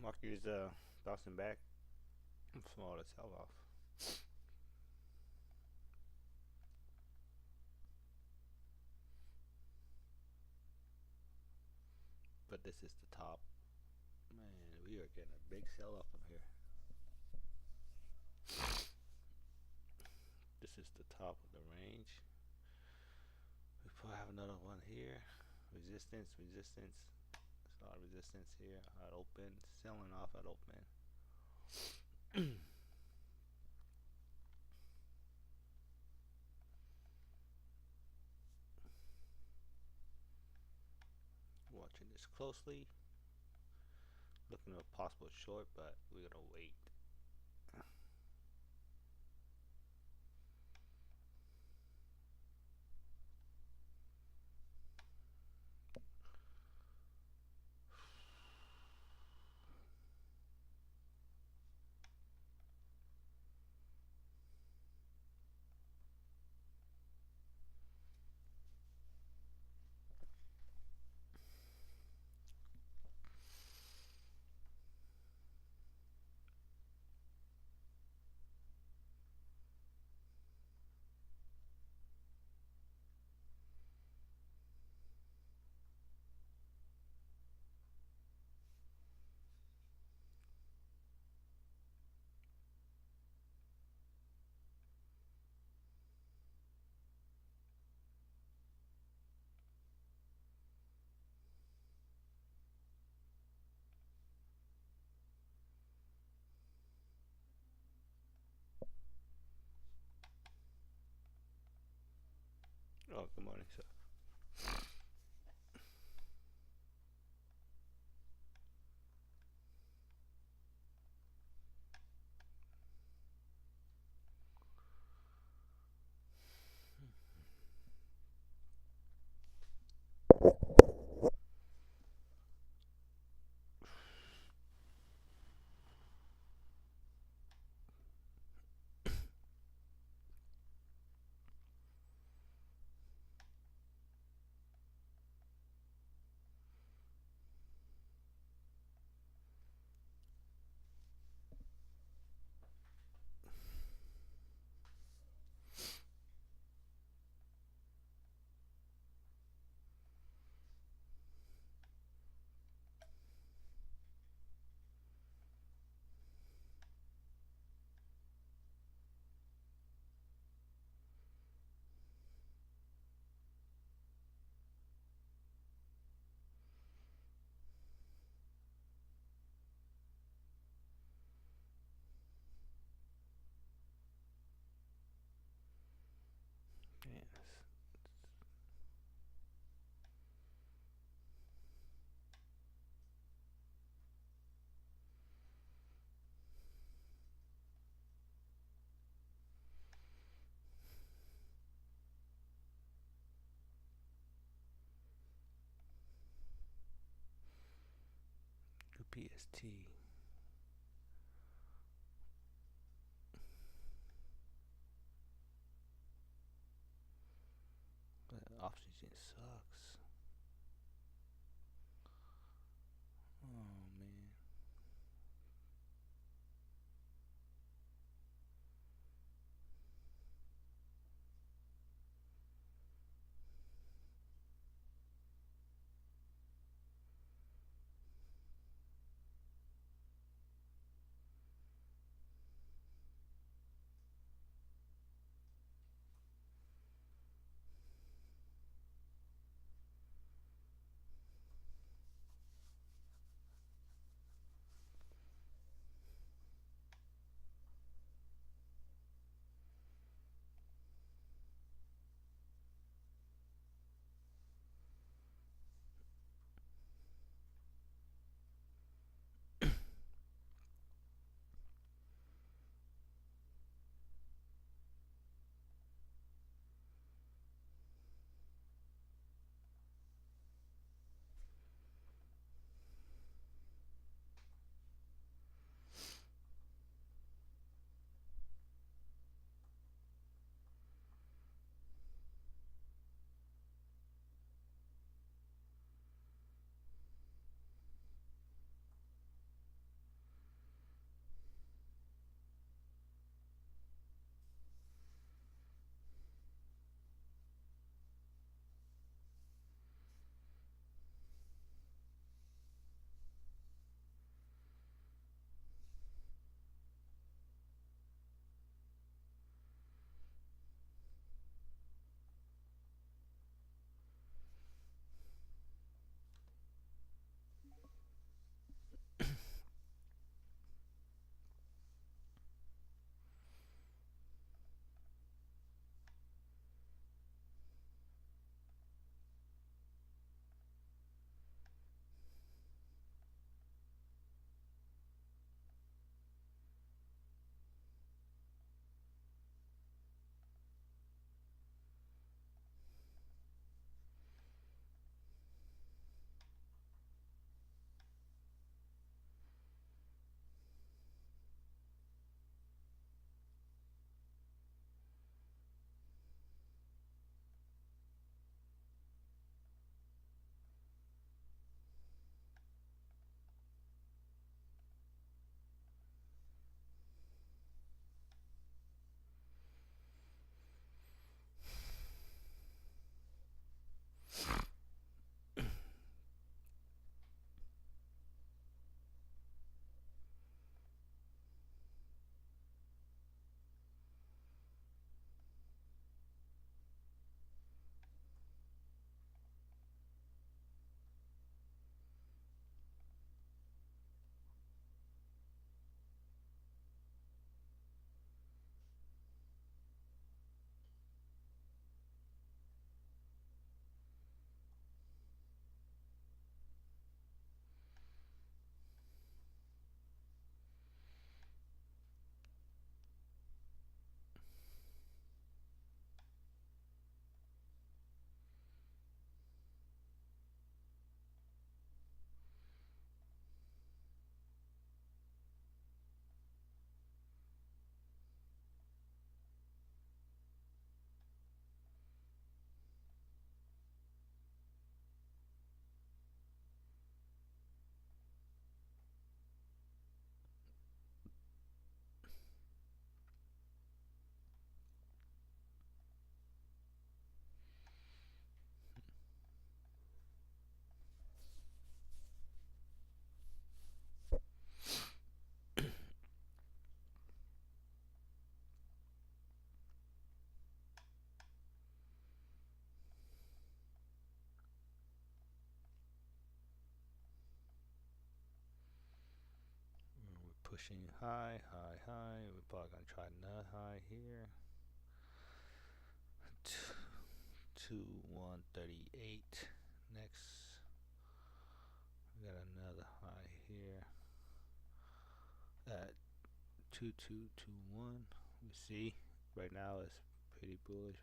Market is bouncing back from all the sell off. But this is the top. Man, we are getting a big sell off from here. This is the top of the range. We probably have another one here. Resistance, resistance. There's a lot of resistance here at open. Selling off at open. Watching this closely. Looking at a possible short, but we're gonna wait. Oh, good morning, sir. Yes. UPST. But oxygen sucks. Oh man. pushing high, high, high. We're probably gonna try another high here. Two 138. Next, we got another high here at 2221. We see right now it's pretty bullish.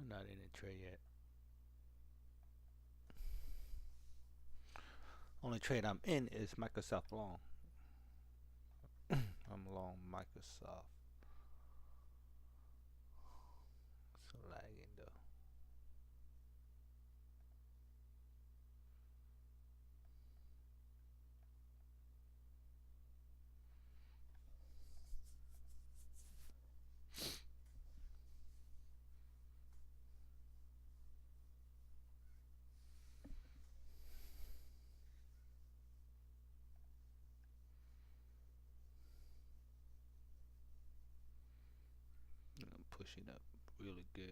I'm not in a trade yet. Only trade I'm in is Microsoft long. I'm long Microsoft. It's lagging though. I'm pushing up really good.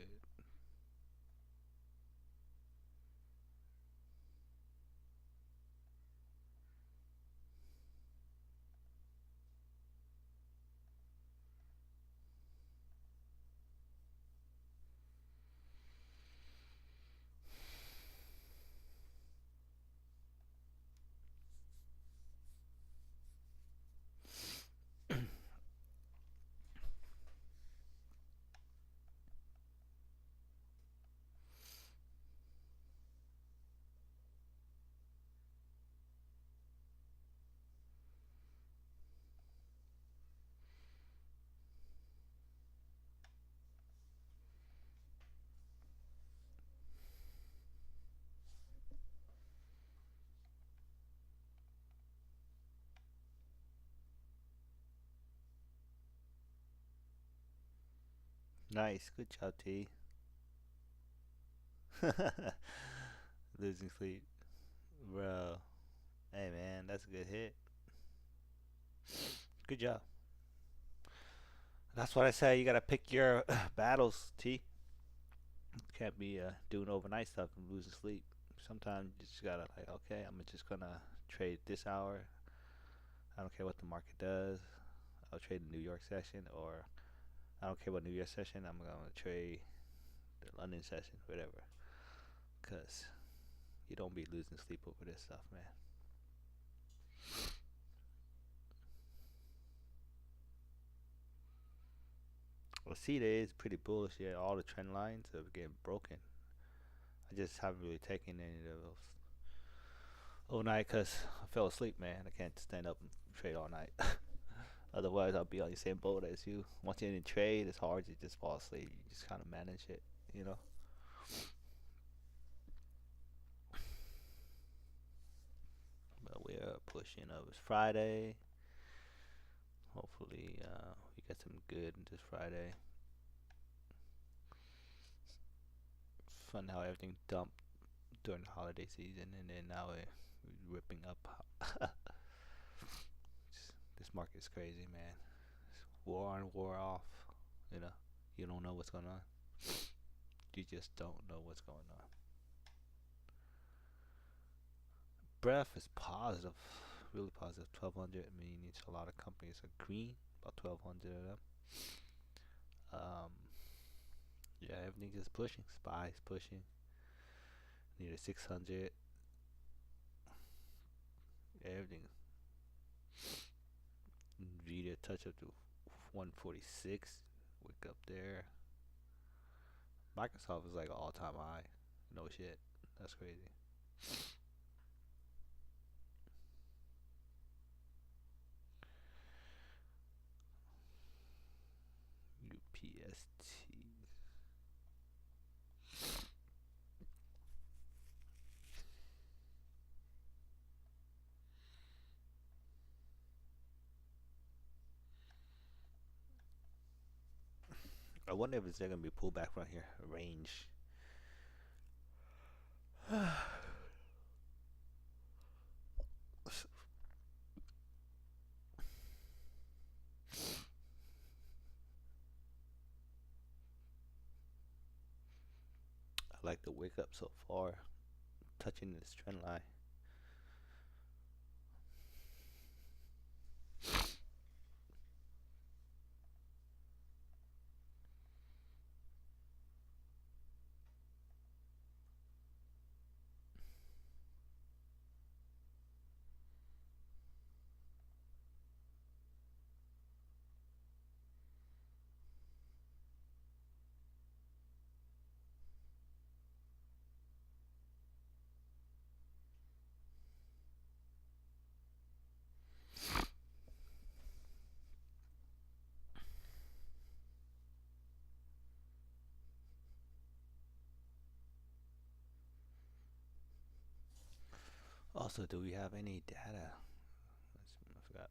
Nice, good job, T. Losing sleep, bro. Hey man, that's a good hit. Good job. That's what I say. You gotta pick your battles, T. Can't be doing overnight stuff and losing sleep. Sometimes you just gotta like, okay, I'm just gonna trade this hour. I don't care what the market does. I'll trade the New York session, or I don't care what New York session. I'm gonna trade the London session, whatever. Cause you don't be losing sleep over this stuff, man. Well, CEDA is pretty bullish. Yeah, all the trend lines are getting broken. I just haven't really taken any of those overnight because I fell asleep, man. I can't stand up and trade all night. Otherwise, I'll be on the same boat as you. Once you're in trade, it's hard to just fall asleep. You just kind of manage it, you know. But we're pushing up. It's Friday. Hopefully, we get some good this Friday. Fun how everything dumped during the holiday season, and then now we're ripping up. This market's crazy, man. It's war on, war off. You know, you don't know what's going on. You just don't know what's going on. Breath is positive, really positive. 1,200. I mean, it's a lot of companies are green. About 1,200 of them. Um, yeah, everything's just pushing. Spies pushing. Need a 600. Everything. Nvidia touch up to 146. Wake up there. Microsoft is like an all-time high. No shit. That's crazy. UPST. I wonder if it's gonna be pulled back from here. Range. I like the wake up so far. touching this trend line. Also, do we have any data? I forgot.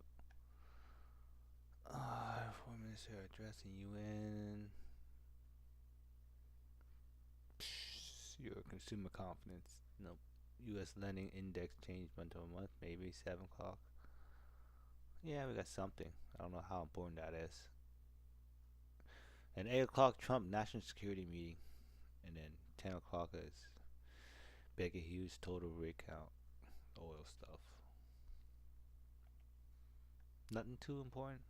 4 minutes here addressing UN. Your consumer confidence. Nope. U.S. lending index changed month to month. Maybe 7 o'clock. Yeah, we got something. I don't know how important that is. And 8 o'clock, Trump national security meeting, and then 10 o'clock is Baker Hughes total rig count, oil stuff. Nothing too important.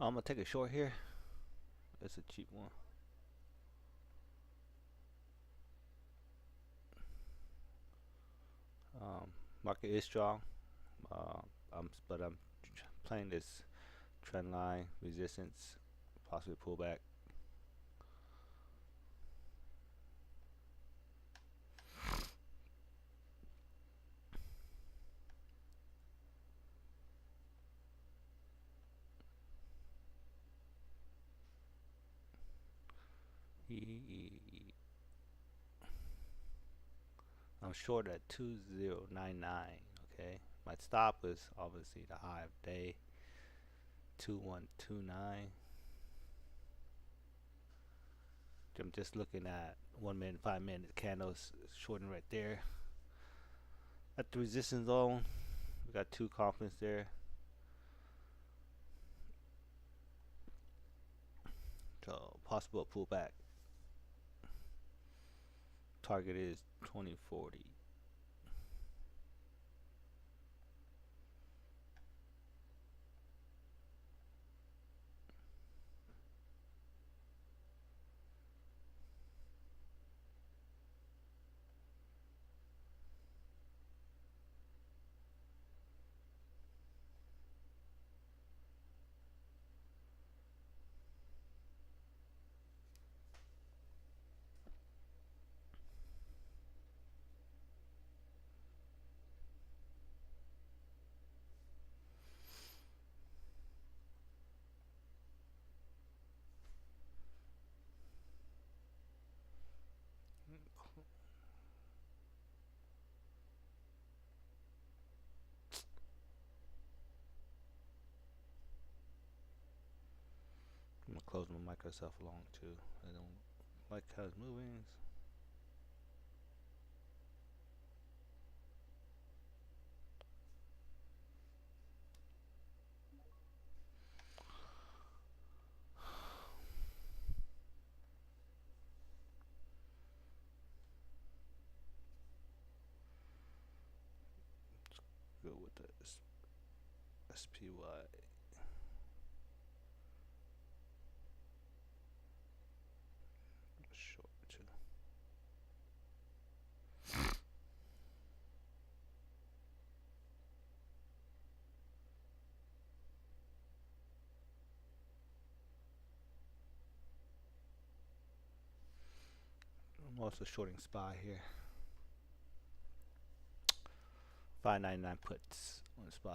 I'm gonna take a short here. It's a cheap one. Market is strong. But I'm playing this trend line resistance, possibly pullback. I'm short at 2099. Okay, my stop is obviously the high of day 2129. I'm just looking at 1 minute, 5 minute candles shorting right there at the resistance zone. We got two confidence there. So possible pullback. Target is 2040. I'm gonna close my Microsoft along too. I don't like how it's moving. Go with the SPY. Short too. I'm also shorting SPY here. 599 puts on SPY.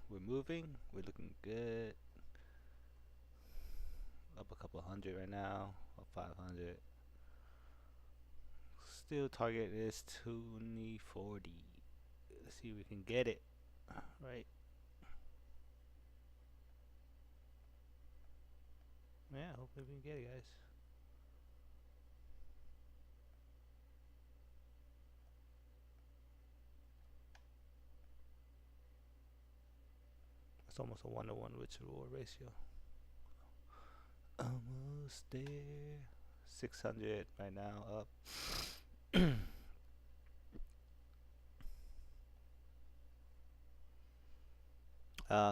We're moving. We're looking good. Up a couple hundred right now. Up 500. Still target is 2040. Let's see if we can get it. Right. Yeah, hopefully we can get it, guys. It's almost a 1-to-1 risk reward ratio. Almost there. 600 right now up.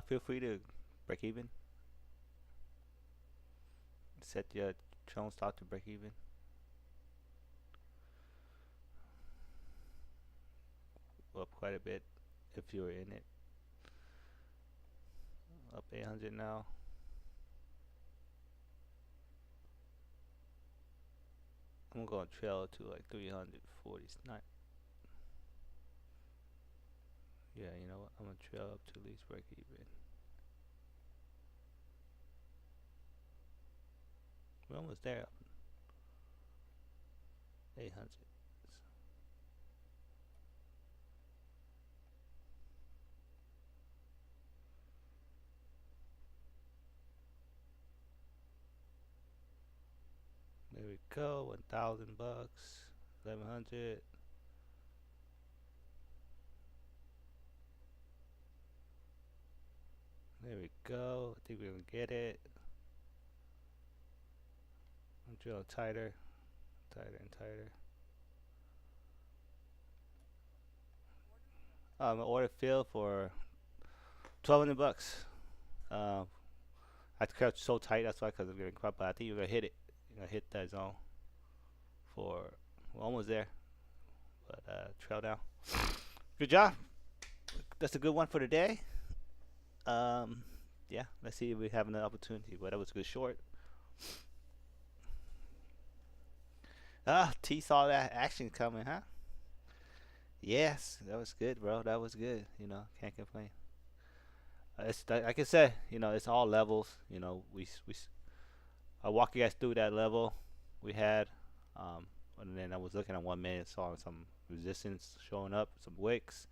Feel free to break even. Set your Trailing stop to break even. Up quite a bit if you were in it. Up 800 now. I'm gonna trail to like 340. Not. Yeah, you know what? I'm gonna trail up to at least break even. We're almost there. 800. There we go. 1,000 bucks. 1,100. There we go. I think we're gonna get it. I'm drilling tighter, tighter and tighter. Order filled for 1,200 bucks. I kept so tight. That's why, because I'm getting crap. But I think you're gonna hit it. You're gonna hit that zone for. We're almost there. But trail down. Good job. That's a good one for today. Yeah. Let's see if we have another opportunity. But that was a good short. T saw that action coming, huh? Yes, that was good, bro. That was good. You know, can't complain. It's like I said, you know, it's all levels. You know, I walk you guys through that level we had, and then I was looking at 1 minute, saw some resistance showing up, some wicks.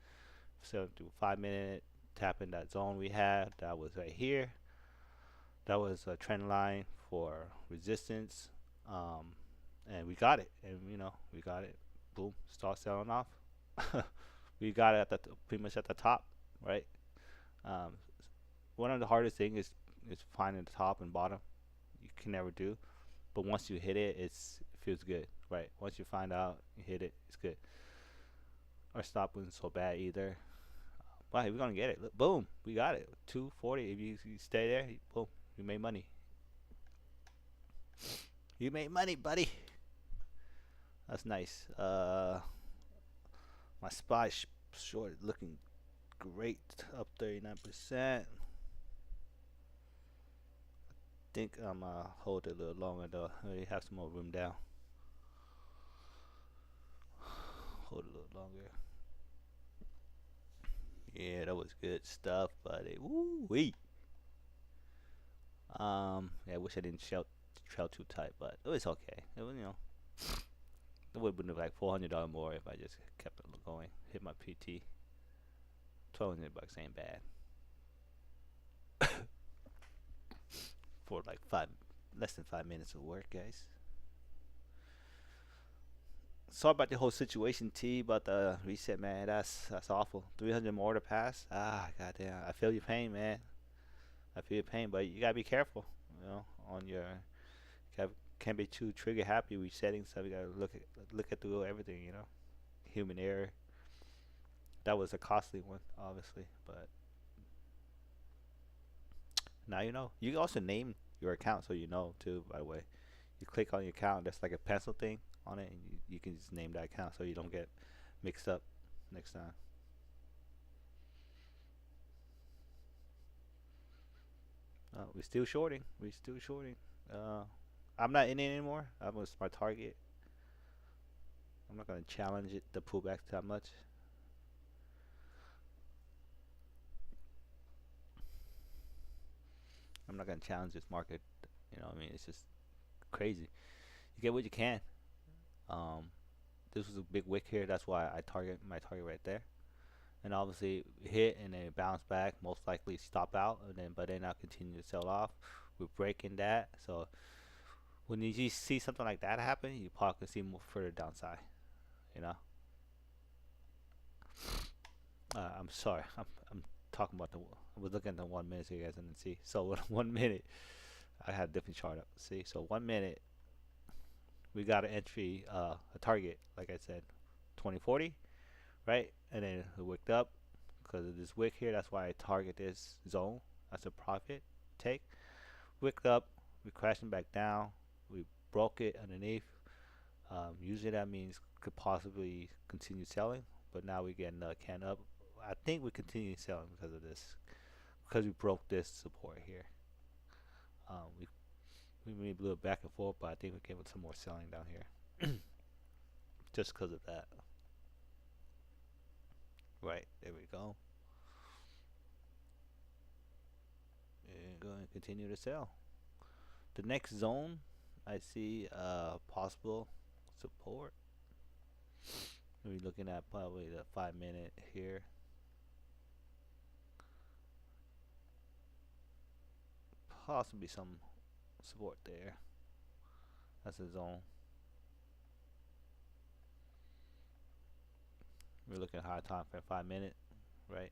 So do 5 minute, tapping that zone we had. That was right here. That was a trend line for resistance, and we got it. And you know, we got it. Boom, start selling off. We got it at the pretty much at the top, right? Um, One of the hardest things is finding the top and bottom. You can never do, but once you hit it, it feels good, right? Once you find out you hit it, it's good. Our stop wasn't so bad either. Wow, we're gonna get it. Look, boom, we got it. 240. If you stay there, boom, you made money. You made money, buddy. That's nice. My SPY short looking great, up 39%. Think I'm hold it a little longer though. I have some more room down. Hold it a little longer. Yeah, that was good stuff, buddy. Woo wee. Yeah, I wish I didn't trail too tight, but it was okay. It was, you know, it would have been like $400 more if I just kept it going. Hit my PT. 1,200 bucks ain't bad for like less than 5 minutes of work, guys. Sorry about the whole situation, T. About the reset, man. That's awful. 300 more to pass. Goddamn. I feel your pain, man. I feel your pain, but you gotta be careful. You know, on your can't be too trigger happy resetting stuff. You gotta look at through everything. You know, human error. That was a costly one, obviously, but now you know. You can also name your account so you know too. By the way, you click on your account. There's like a pencil thing on it, and you can just name that account so you don't get mixed up next time. We still shorting. We still shorting. Uh, I'm not in it anymore. That was my target. I'm not gonna challenge it the pullback that much. I'm not gonna challenge this market. You know, what I mean, it's just crazy. You get what you can. Um, this was a big wick here. That's why I target my target right there. And obviously hit and then bounce back. Most likely stop out, and then but then I'll continue to sell off. We're breaking that. So when you see something like that happen, you probably can see more further downside. You know. I'm sorry. I'm talking about the. I was looking at the 1 minute so you guys didn't see. So with 1 minute, I had a different chart up. See, so 1 minute, we got an entry, a target, like I said, 2040, right? And then it wicked up because of this wick here. That's why I target this zone. That's a profit take. Wicked up, we crashing back down. We broke it underneath. Usually that means could possibly continue selling, but now we getting a can up. I think we continue selling because of this, because we broke this support here. We may blew it back and forth, but I think we came with some more selling down here, just because of that. Right there we go, and go and continue to sell. The next zone, I see possible support. We're looking at probably the 5 minute here. Possibly some support there. That's a zone. We're looking at high time for 5 minute, right?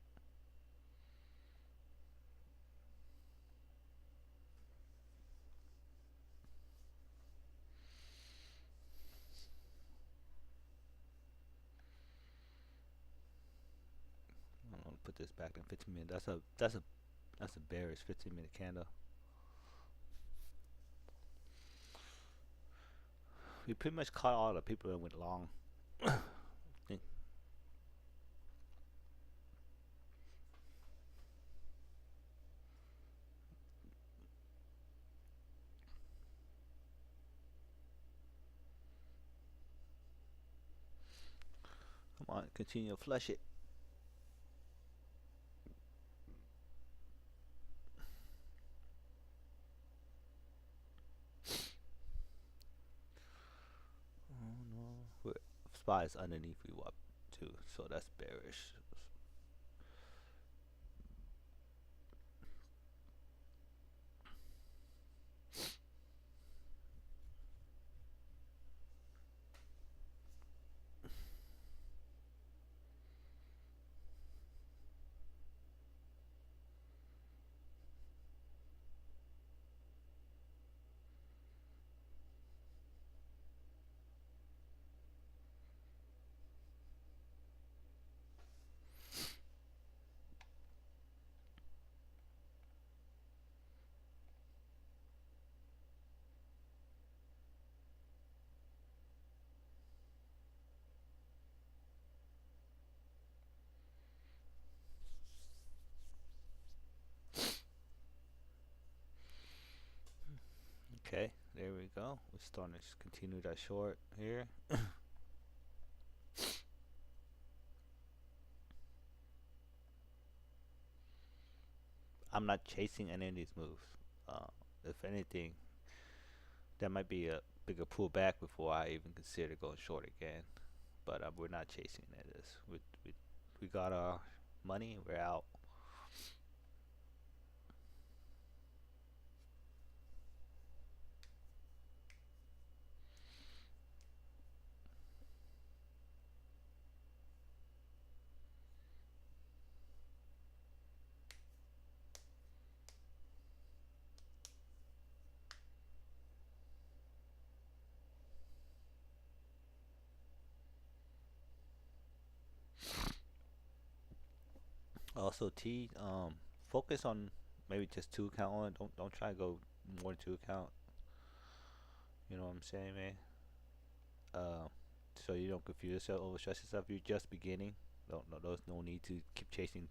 I'm gonna put this back in 15 minutes. That's a bearish 15-minute candle. We pretty much caught all the people that went long. Come on, continue to flush it. Oh no. SPY is underneath VWAP too, so that's bearish. Okay, there we go. We're starting to continue that short here. I'm not chasing any of these moves. Uh, if anything, that might be a bigger pullback before I even consider going short again. But we're not chasing it. We got our money. We're out. Also, T, focus on maybe just two account only. Don't try to go more than two account. You know what I'm saying, man? Uh, so you don't confuse yourself, overstress yourself. You're just beginning. Don't no, there's no need to keep chasing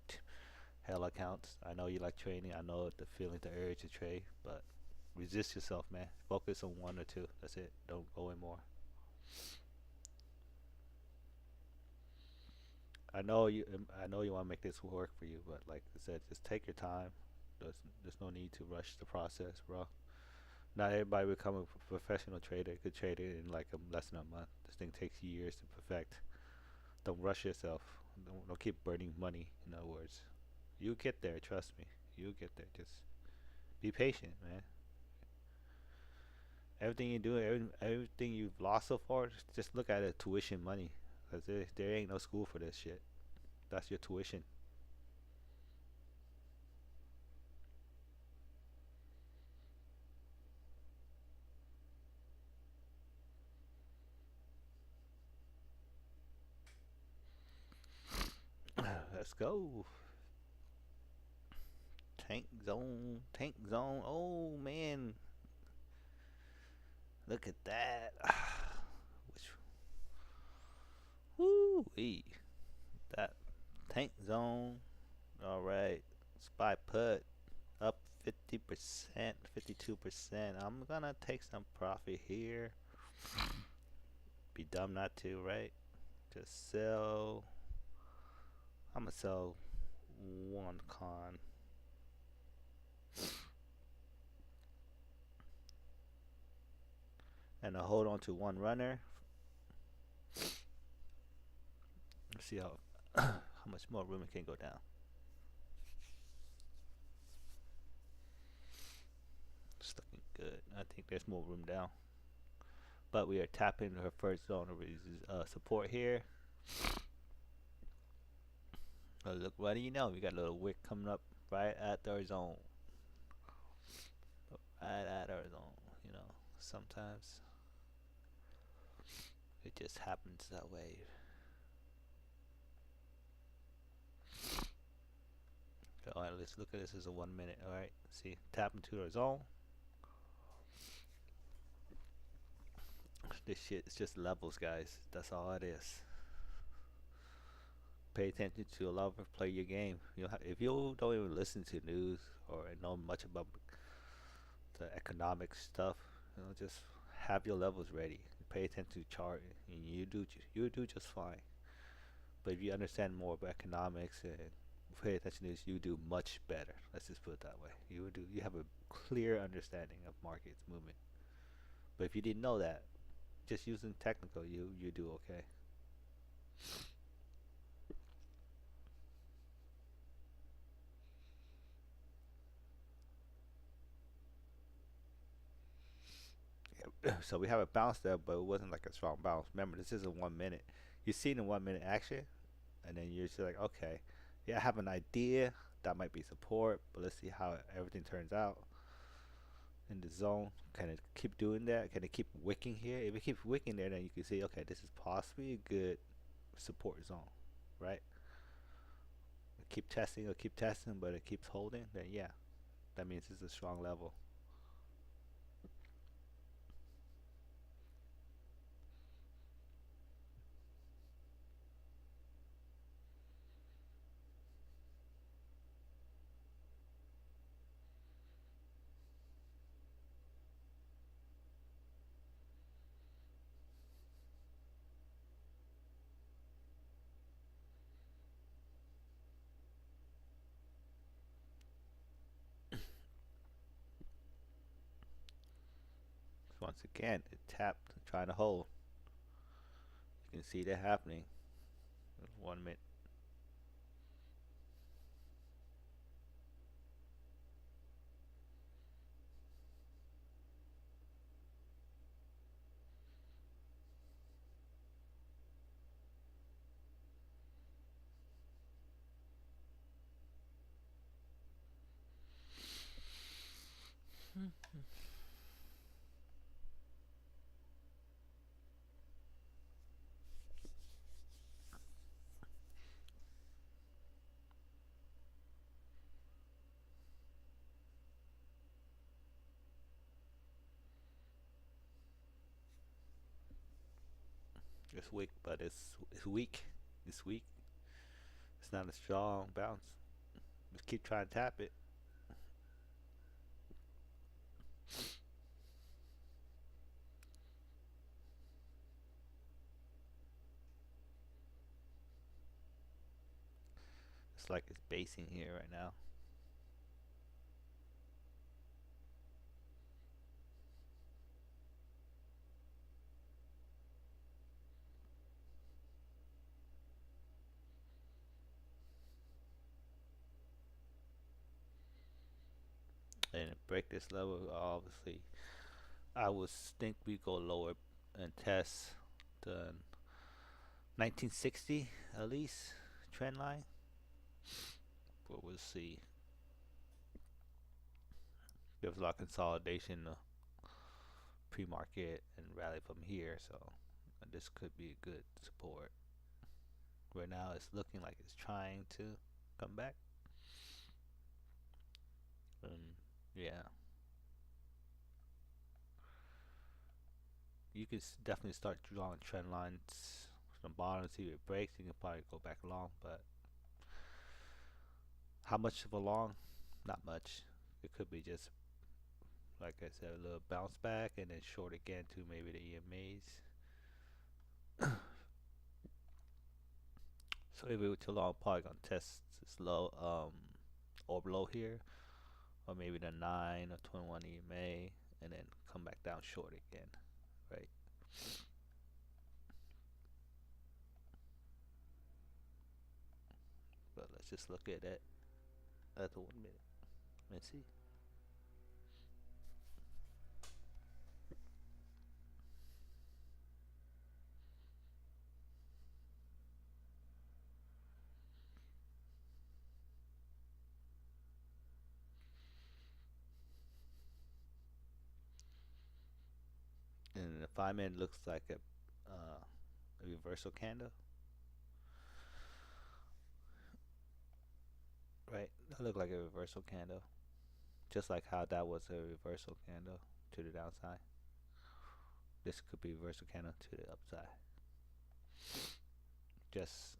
hell accounts. I know you like trading. I know the feeling, the urge to trade, but resist yourself, man. Focus on one or two. That's it. Don't go in more. I know you want to make this work for you, but like I said, just take your time. There's no need to rush the process, bro. Not everybody become a professional trader. Could trade it in like less than a month. This thing takes years to perfect. Don't rush yourself. Don't keep burning money. In other words, you get there. Trust me. You get there. Just be patient, man. Everything you do, everything you've lost so far, just look at it tuition money. Cause there ain't no school for this shit. That's your tuition. Let's go. Tank zone. Tank zone. Oh man, look at that. Which woo that tank zone. All right. Spy put up 50%, 52%. I'm gonna take some profit here. Be dumb not to, right? Just sell. I'm gonna sell one con and I hold on to one runner. Let's see how much more room it can go down. It's looking good. I think there's more room down, but we are tapping her first zone of support here. Oh, look, what do you know? We got a little wick coming up right at our zone, right at our zone. You know, sometimes it just happens that way. All right, let's look at this as a 1 minute. All right, see, tap into our zone. This shit is just levels, guys. That's all it is. Pay attention to a level, play your game. If you don't even listen to news or know much about the economic stuff, just have your levels ready. Pay attention to the chart, and you do just fine. But if you understand more about economics and pay attention to this, you do much better. Let's just put it that way. You have a clear understanding of markets movement. But if you didn't know that, just using technical, you do okay. So we have a bounce there, but it wasn't like a strong bounce. Remember, this is a 1 minute. You've seen a 1 minute action, and then you're just like, okay, yeah, I have an idea that might be support, but let's see how everything turns out in the zone. Can it keep doing that? Can it keep wicking here? If it keeps wicking there, then you can see, okay, this is possibly a good support zone, right? Keep testing, but it keeps holding. Then yeah, that means it's a strong level. So once again, it tapped, trying to hold. You can see that happening. 1 minute. weak, but it's weak. It's weak. It's not a strong bounce. Just keep trying to tap it. It's like it's basing here right now. And break this level, obviously, I would think we go lower and test the 1960 at least trend line. But we'll see. There's a lot of consolidation, pre-market and rally from here, so this could be a good support. Right now, it's looking like it's trying to come back. And yeah, you can definitely start drawing trend lines from the bottom. See if it breaks, you can probably go back long. But how much of a long? Not much. It could be just like I said, a little bounce back and then short again to maybe the EMAs. So if it were too long, probably gonna test this low, or below here, or maybe the 9 or 21 EMA, and then come back down short again, right? But let's just look at it at the 1 minute. Let's see. And the 5 minute looks like a reversal candle, right? That looked like a reversal candle, just like how that was a reversal candle to the downside. This could be a reversal candle to the upside. Just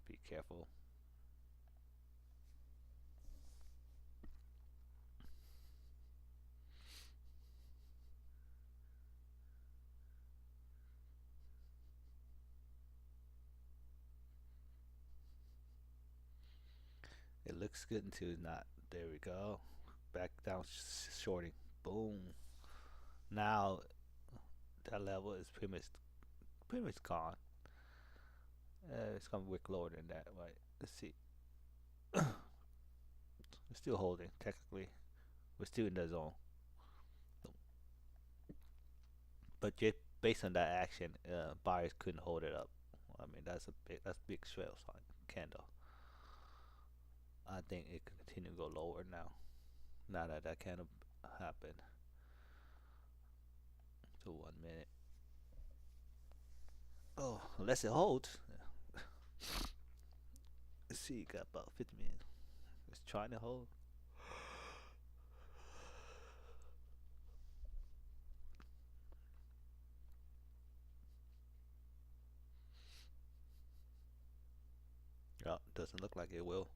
be careful. It looks good until it's not. There we go. Back down shorting. Boom. Now that level is pretty much gone. It's gonna wick lower than that, right? Let's see. We're still holding technically. We're still in the zone, but just based on that action, buyers couldn't hold it up. I mean that's big sell sign candle. I think it could continue to go lower now. Now that that candle happened to 1 minute. Oh, unless it holds. Let's see, got about 50 minutes. It's trying to hold. Oh, doesn't look like it will.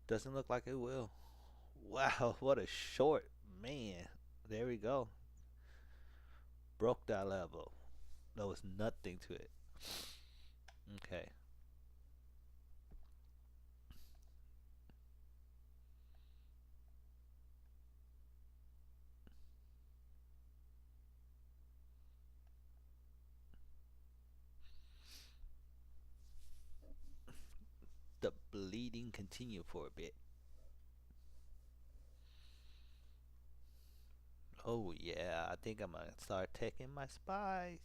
Doesn't look like it will. Wow, what a short man. There we go. Broke that level. There was nothing to it. Okay. The bleeding continued for a bit. Oh yeah, I think I'm gonna start taking my SPY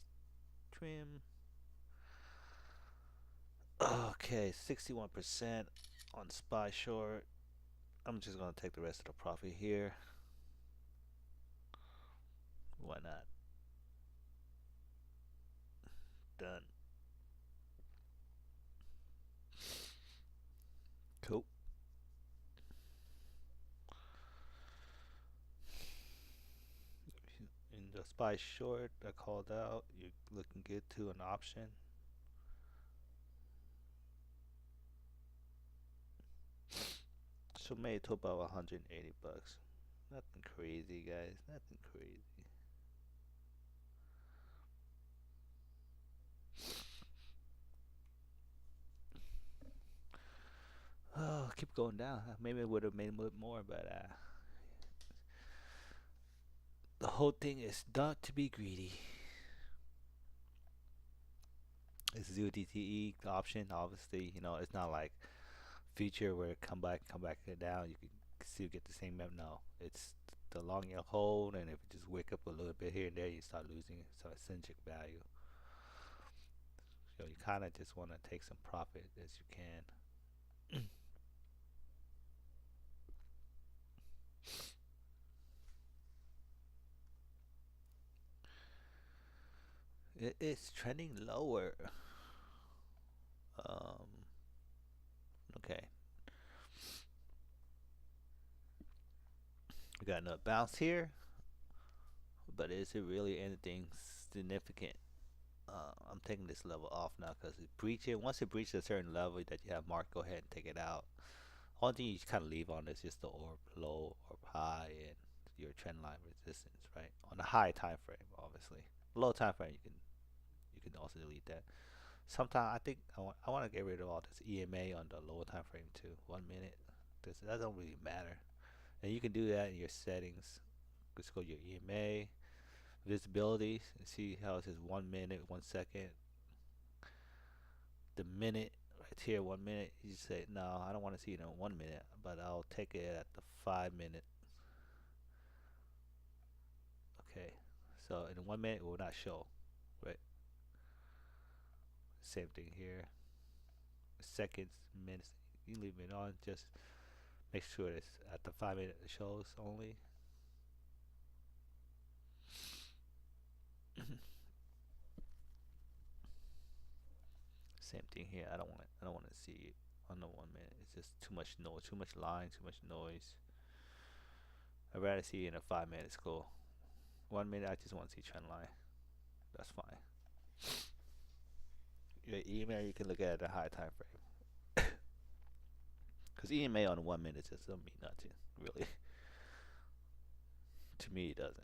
trim. Okay, 61% on SPY short. I'm just gonna take the rest of the profit here. Why not? Done. Cool. In the SPY short, I called out. You're looking good to an option. So made to about 180 bucks. Nothing crazy, guys. Nothing crazy. Oh, keep going down. Maybe it would have made a bit more, but the whole thing is not to be greedy. It's 0 DTE option. Obviously, it's not like future where it come back down. You can still get the same map. No, it's the long you hold, and if you just wake up a little bit here and there, you start losing some intrinsic value. So you kind of just want to take some profit as you can. It is trending lower. Um, okay, we got another bounce here, but is it really anything significant? I'm taking this level off now because it breaches. Once it breaches a certain level that you have marked, go ahead and take it out. Only thing you kind of leave on is just the orb low, orb high, and your trend line resistance, right? On the high time frame, obviously. Low time frame, you can also delete that. Sometimes I think I want to get rid of all this EMA on the lower time frame too. 1 minute. That don't really matter. And you can do that in your settings. Just go to your EMA, visibility, and see how it says 1 minute, 1 second. The minute right here, 1 minute. You just say, no, I don't want to see it in 1 minute, but I'll take it at the 5 minute. Okay. So in 1 minute, it will not show, right? Same thing here. Seconds, minutes. You can leave it on. Just make sure it's at the 5 minute shows only. Same thing here. I don't want to see it on the 1 minute. It's just too much noise, too much line, too much noise. I'd rather see it in a 5 minute cool. 1 minute, I just want to see trend line. That's fine. Your email, you can look at the high time frame. Because EMA on 1 minute just don't mean nothing, really. To me, it doesn't.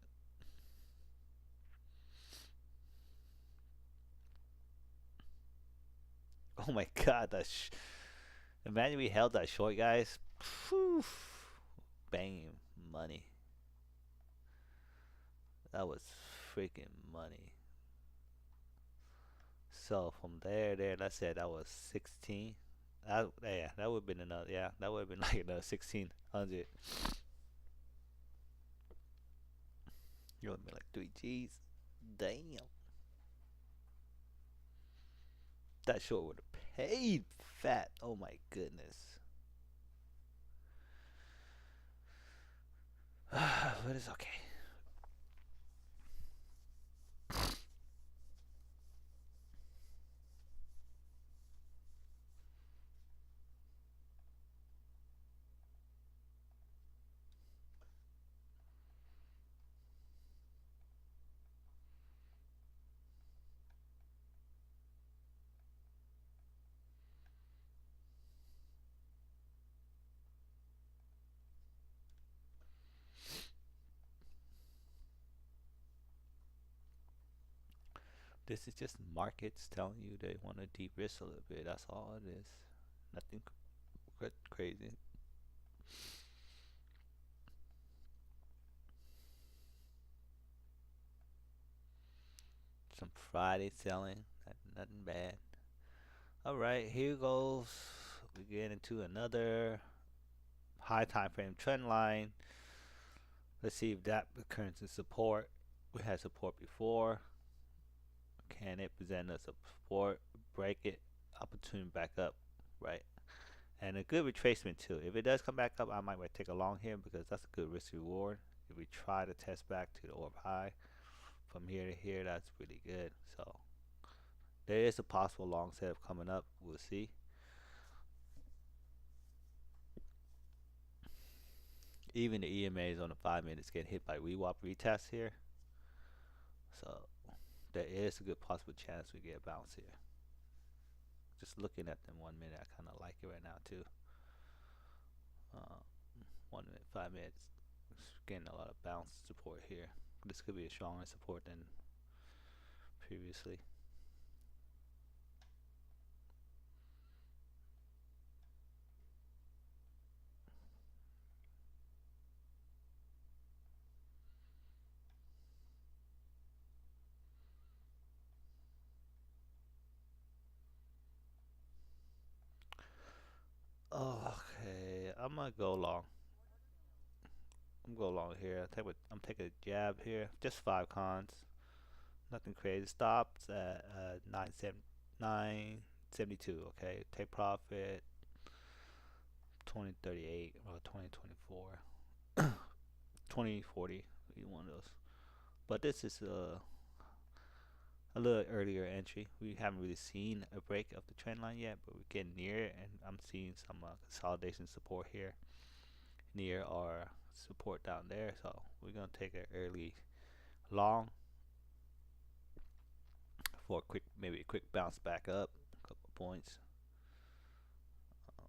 Oh my god, imagine we held that short, guys. Phew. Bang, money. That was freaking money. So from there, let's say that was 16. Yeah, that would have been another. Yeah, that would have been like another 1600. You would have been like 3 G's. Damn, that short would have paid fat. Oh my goodness. But it's okay. This is just markets telling you they want to de-risk a little bit. That's all it is. Nothing crazy. Some Friday selling. Nothing bad. All right, here goes. We get into another high time frame trend line. Let's see if that returns to support. We had support before. Can it present us a support? Break it. Opportunity back up, right? And a good retracement too. If it does come back up, I might take a long here because that's a good risk reward. If we try to test back to the orb high from here to here, that's pretty good. So there is a possible long setup coming up. We'll see. Even the EMAs on the 5 minutes getting hit by rewap retest here. So there is a good possible chance we get a bounce here. Just looking at them 1 minute, I kind of like it right now too. Uh, 1 minute, 5 minutes, getting a lot of bounce support here. This could be a stronger support than previously. Okay, I'm gonna go long. I'm gonna go long here. I'm taking a jab here. Just five cons. Nothing crazy. Stops at 972. Okay, take profit 2038 or 2024, 2040. Either one of those. But this is a little earlier entry. We haven't really seen a break of the trend line yet, but we're getting near it, and I'm seeing some consolidation support here near our support down there. So we're gonna take an early long for a quick, maybe a quick bounce back up, a couple of points. Um,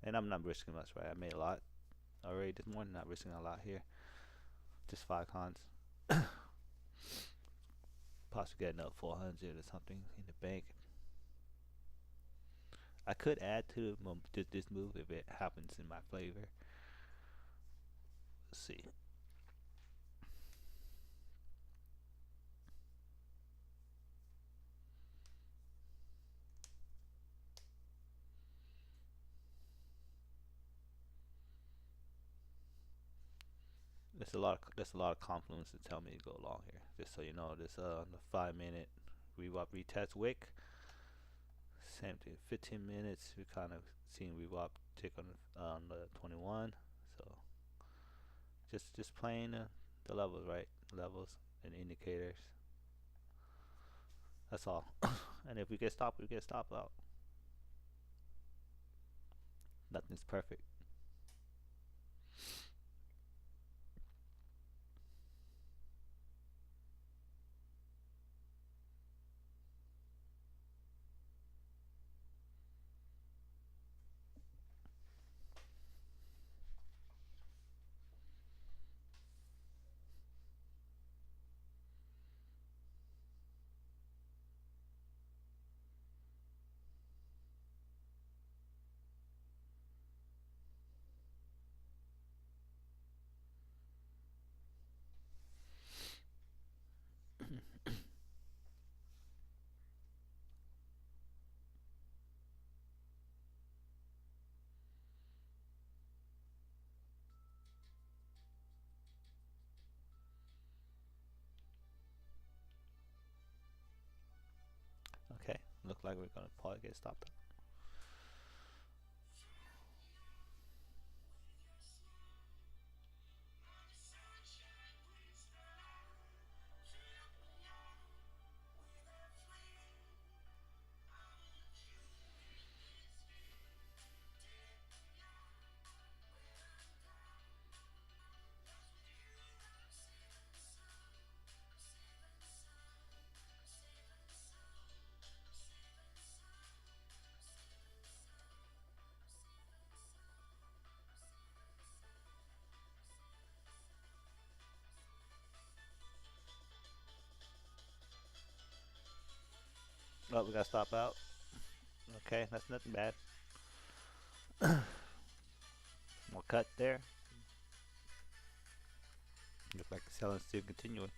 and I'm not risking much, right? I made a lot already this morning. Not risking a lot here. Just five cons. Possibly getting up 400 or something in the bank. I could add to this move if it happens in my favor. Let's see. There's a lot of confluence to tell me to go long here. Just so you know, this the 5 minute rewap retest wick. Same thing. 15 minutes. We kind of seen rewap tick on the 21. So just playing the levels, right? Levels and indicators. That's all. And if we get stopped, we get stopped out. Nothing's perfect. Okay. Look like we're gonna probably get stopped. Oh, we gotta stop out. Okay, that's nothing bad. More cut there. Looks like the selling's still continuing.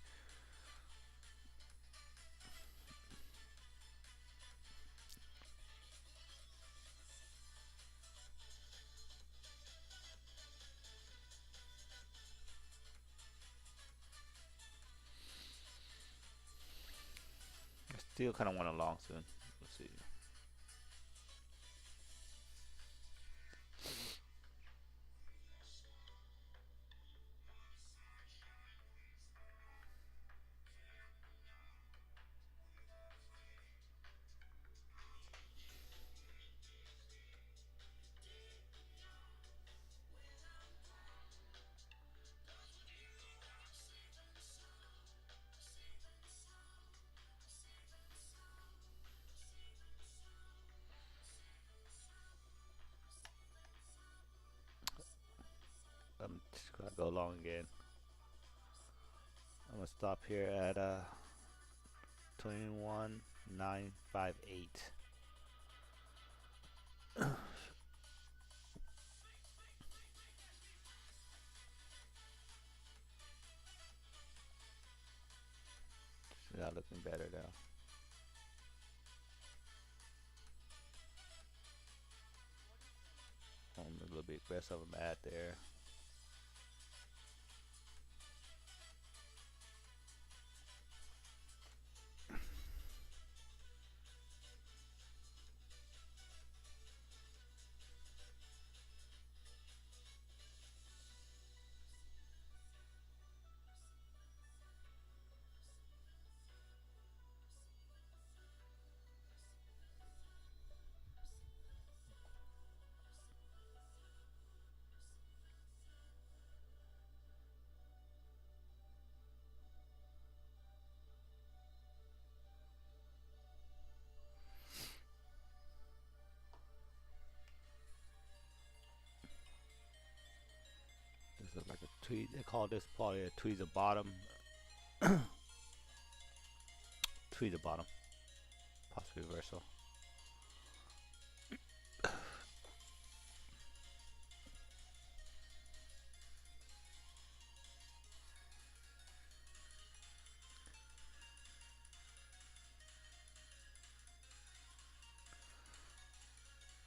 I still kind of want a long soon. Let's see. Just gotta go long again. I'm gonna stop here at 21,958. Not looking better though. I'm a little bit aggressive. I'm at there. This is like a tweet. They call this probably a tweezer bottom. Tweezer bottom. Possibly reversal.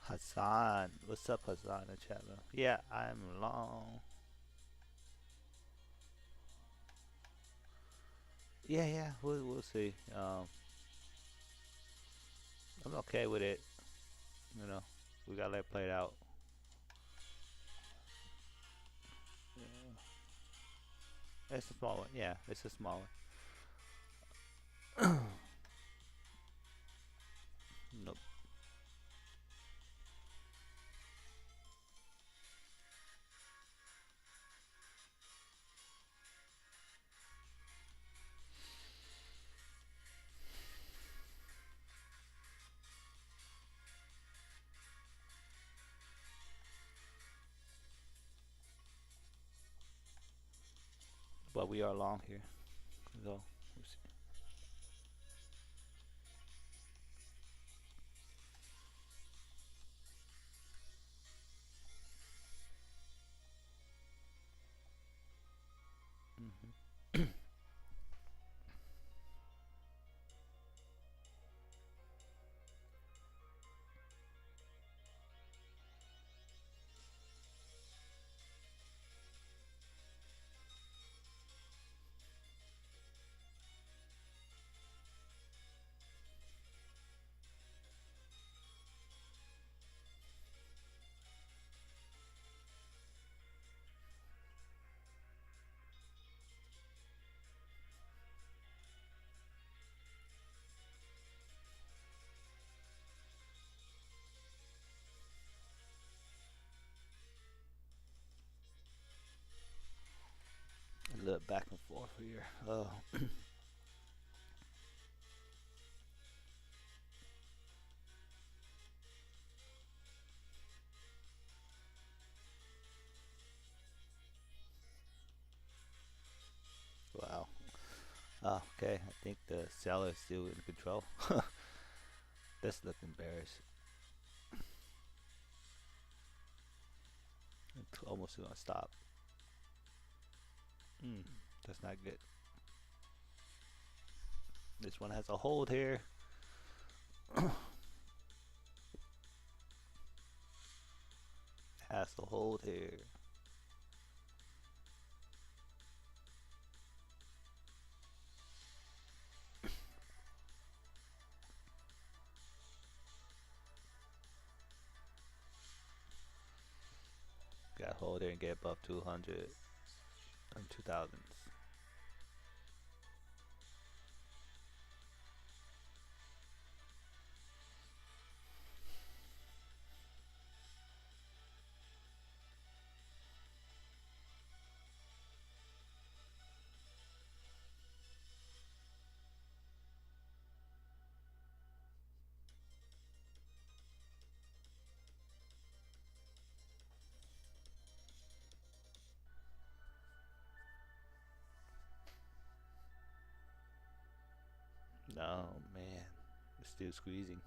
Hassan. What's up, Hassan in the chat room? Yeah, I'm long. Yeah, yeah, we'll see. I'm okay with it. You know, we gotta let it play it out. Yeah. It's a small one. Yeah, it's a small one. Nope. But we are long here. So we'll see. Hmm. A little back and forth here. Oh. Wow. Oh, okay. I think the seller is still in control. This looking bearish. It's almost gonna stop. Mm, that's not good. This one has a hold here. Has a hold here. Got to hold there and get above 200 and 2000s. Oh man, it's still squeezing.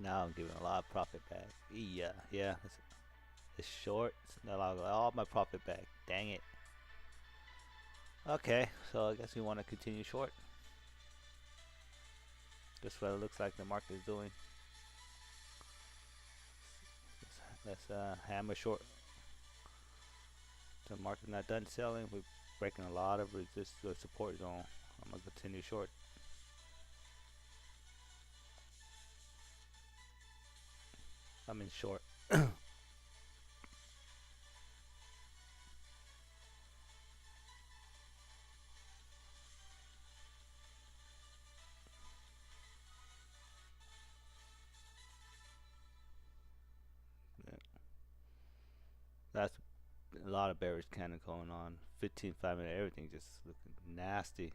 Now I'm giving a lot of profit back. Yeah, yeah. It's short. Now I'll get all my profit back. Dang it. Okay, so I guess we want to continue short. That's what it looks like the market is doing. Let's hammer short. The market's not done selling. We're breaking a lot of resist or support zone. I'm gonna continue short. I'm in short. Yeah. That's a lot of bearish candle going on. 15, 5 minute, everything just looking nasty.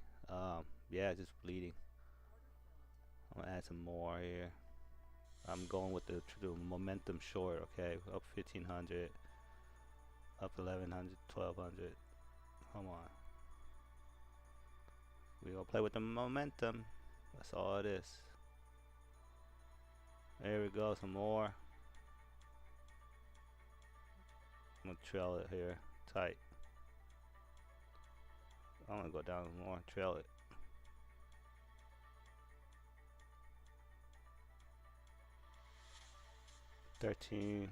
Yeah, just bleeding. I'm gonna add some more here. I'm going with the momentum short. Okay, up 1500, up 1100, 1200. Come on, we gonna play with the momentum. That's all it is. There we go. Some more. I'm gonna trail it here tight. I'm gonna go down more. Trail it. 13.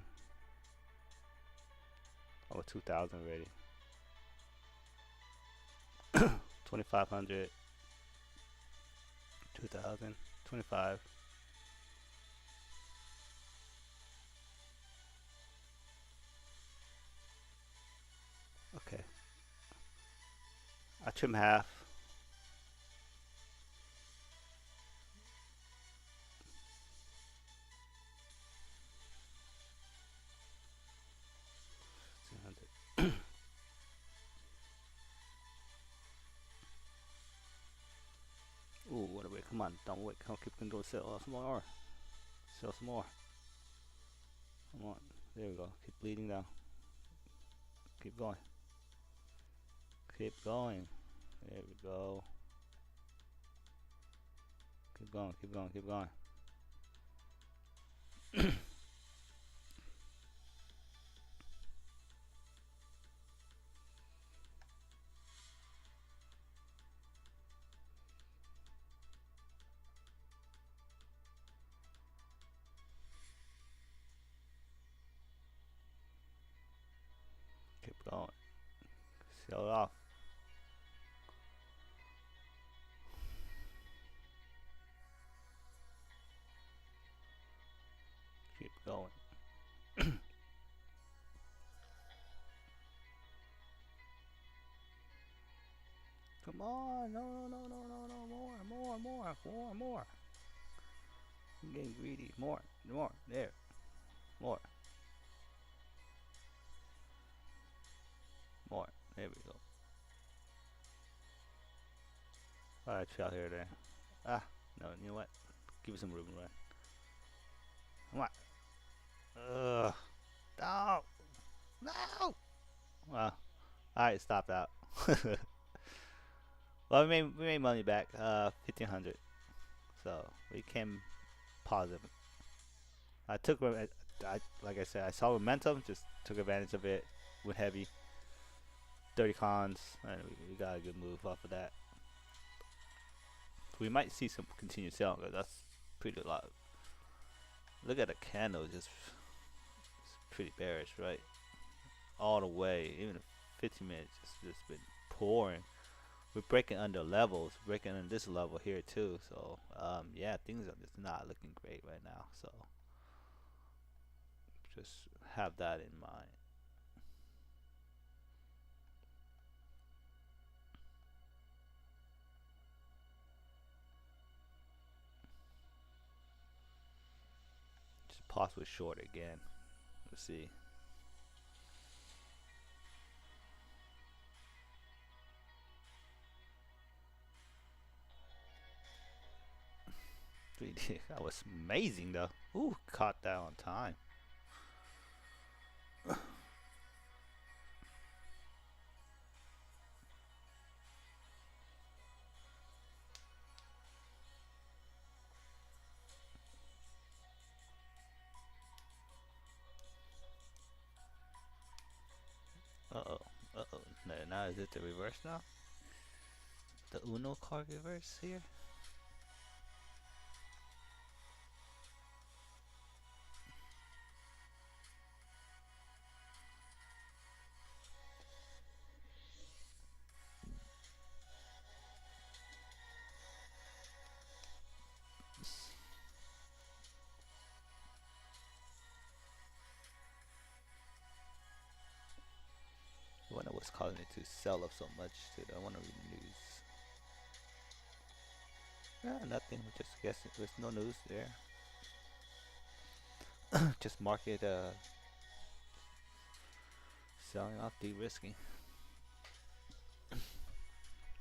Over 2000 already. 2500. 2000. 25. Okay. I trim half. Ooh, what a way. Come on. Don't wait. Come keep doing sell some more. Sell some more. Come on. There we go. Keep bleeding down. Keep going. Keep going. There we go. Keep going. Keep going. Keep going. Keep going. Sell it off. Keep going. Come on. No, no, no, no, no, no. More, more, more, more, more. I'm getting greedy. More, more. There. More. More. There we go. Alright, chill here there. Ah, no, you know what? Give me some room to run. Come on. Ugh. No. No. Well, alright, stop out. Well, we made money back. 1500. So we came positive. I took like I said, I saw momentum, just took advantage of it. Went heavy. 30 cons, and we got a good move off of that. We might see some continued selling, because that's pretty a lot. Look at the candle, just it's pretty bearish, right? All the way, even 15 minutes, just been pouring. We're breaking under levels, breaking under this level here too. So yeah, things are just not looking great right now. So just have that in mind. Just possibly short again. Let's see. That was amazing though. Ooh, caught that on time. Uh oh. Uh oh. Now is it the reverse now? The Uno card reverse here? I wonder what's causing it to sell up so much. I want to read the news. Nothing. Just guessing. There's no news there. Just market selling off, de-risking.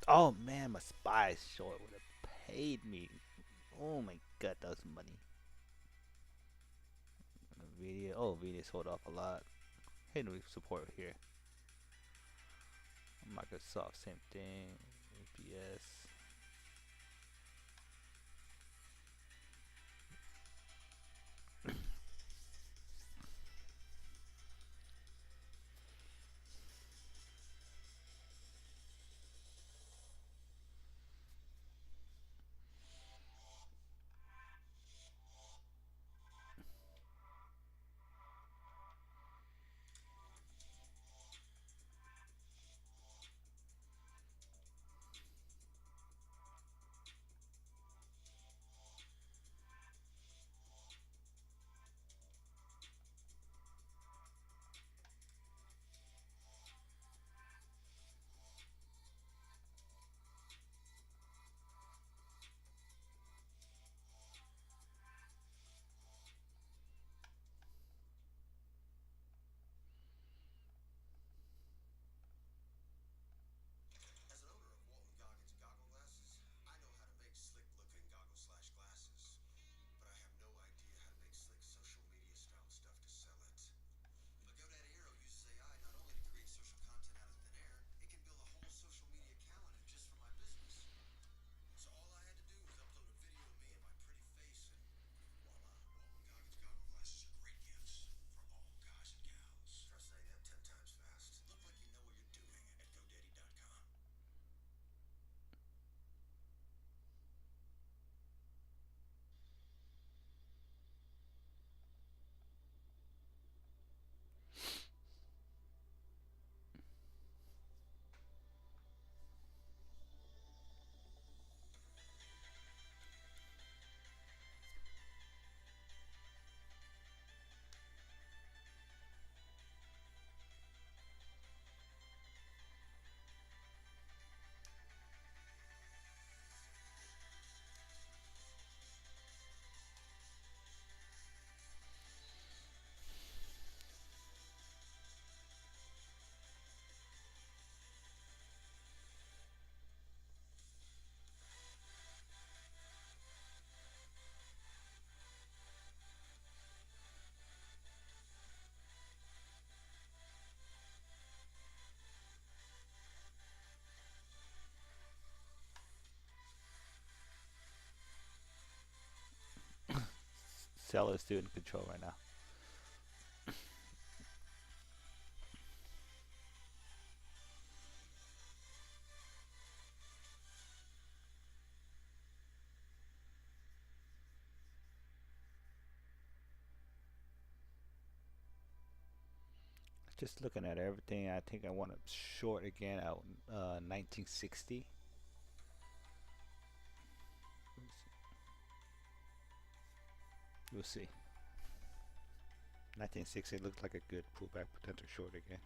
Oh man, my spy short would have paid me. Oh my god, that was money. Nvidia. Oh, Nvidia sold off a lot. Hidden support here. Microsoft, same thing. APS. Seller is still in control right now. Just looking at everything, I think I want to short again at 1960. We'll see. 1960 looked like a good pullback potential short again.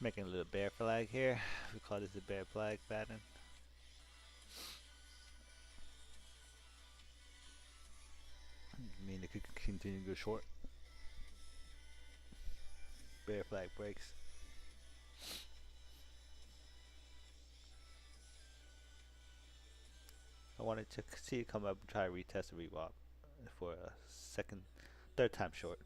Just making a little bear flag here. We call this a bear flag pattern. I mean, it could continue to go short. Bear flag breaks. I wanted to see it come up and try to retest the rewap for a third time short.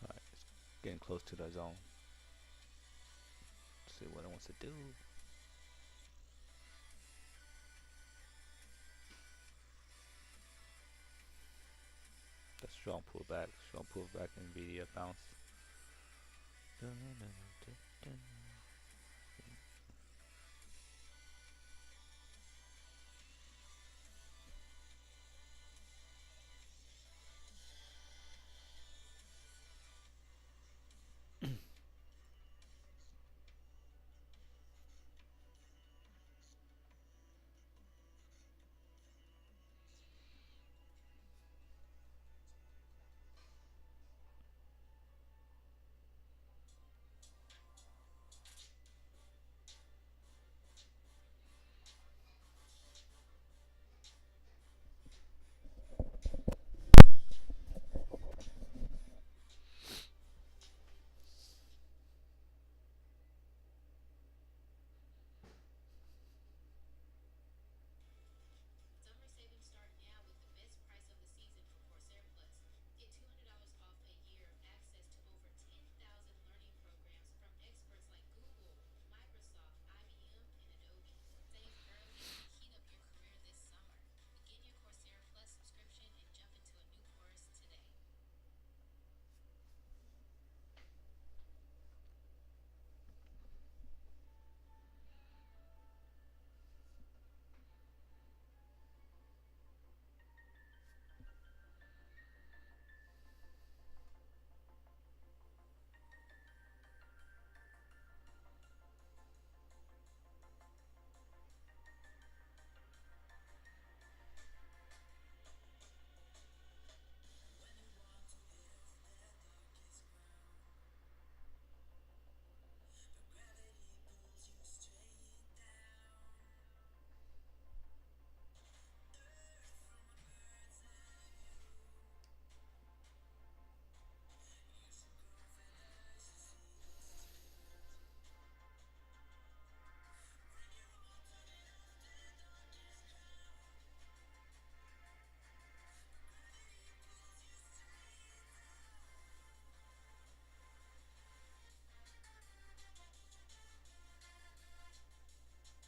Alright, getting close to the zone. Let's see what it wants to do. The strong pullback, NVIDIA bounce. Dun, dun, dun, dun.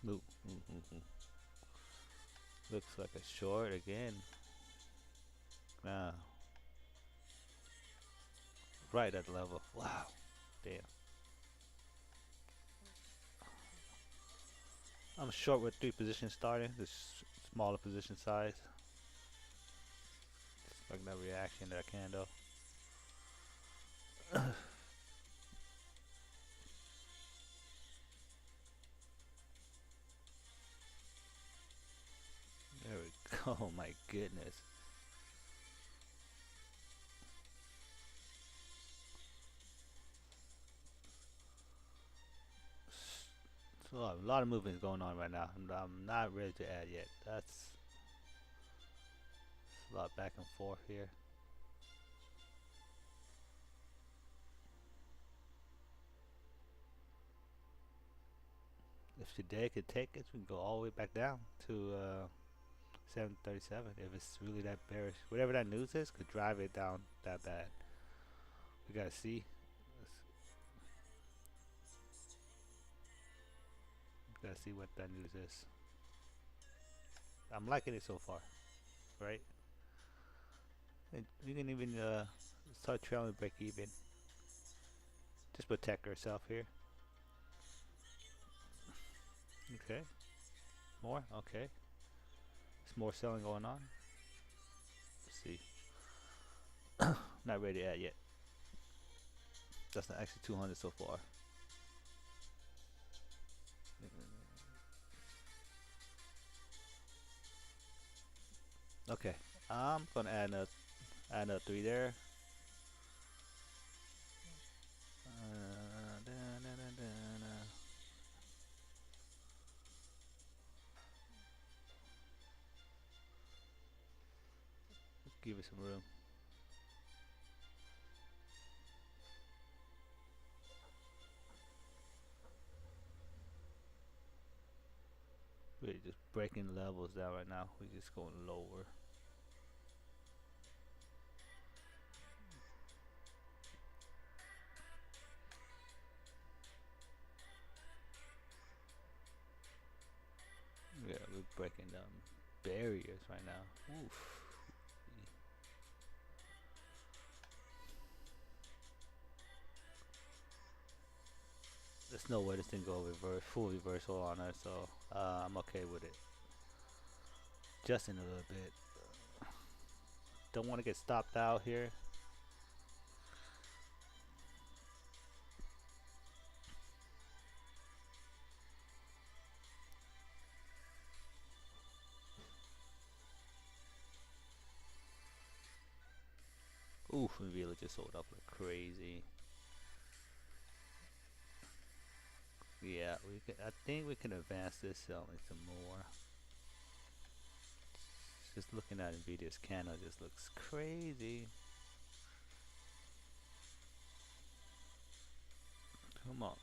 Ooh, looks like a short again. Ah, right at level. Wow, damn. I'm short with 3 positions starting. This smaller position size. Just like that reaction to that candle. There we go. Oh my goodness. So a lot of movement is going on right now. I'm not ready to add yet. That's a lot back and forth here. If today could take it, we can go all the way back down to 737. If it's really that bearish, whatever that news is, could drive it down that bad. We gotta see. We gotta see what that news is. I'm liking it so far, right? And we can even start trailing break even. Just protect ourselves here. Okay. More? Okay. There's more selling going on. Let's see. Not ready to add yet. That's not actually 200 so far. Okay. I'm gonna add a 3 there. Da, da, da, da, da. Give it some room. We're just breaking levels down right now. We're just going lower. Yeah, we're breaking down barriers right now. Oof. There's no way this thing go reverse, full reversal on us, so I'm okay with it. Just in a little bit. Don't want to get stopped out here. Oof, Nvidia just sold up like crazy. Yeah, we can. I think we can advance this selling some more. Just looking at Nvidia's candle just looks crazy. Come on.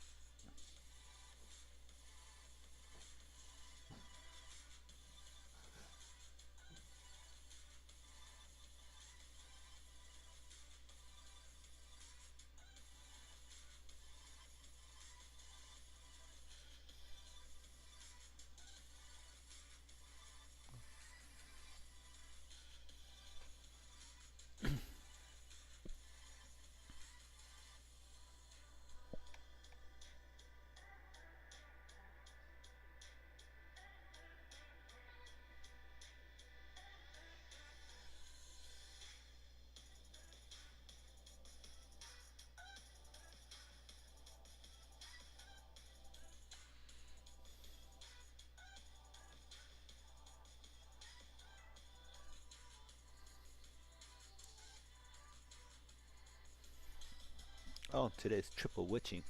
Oh, today's triple witching.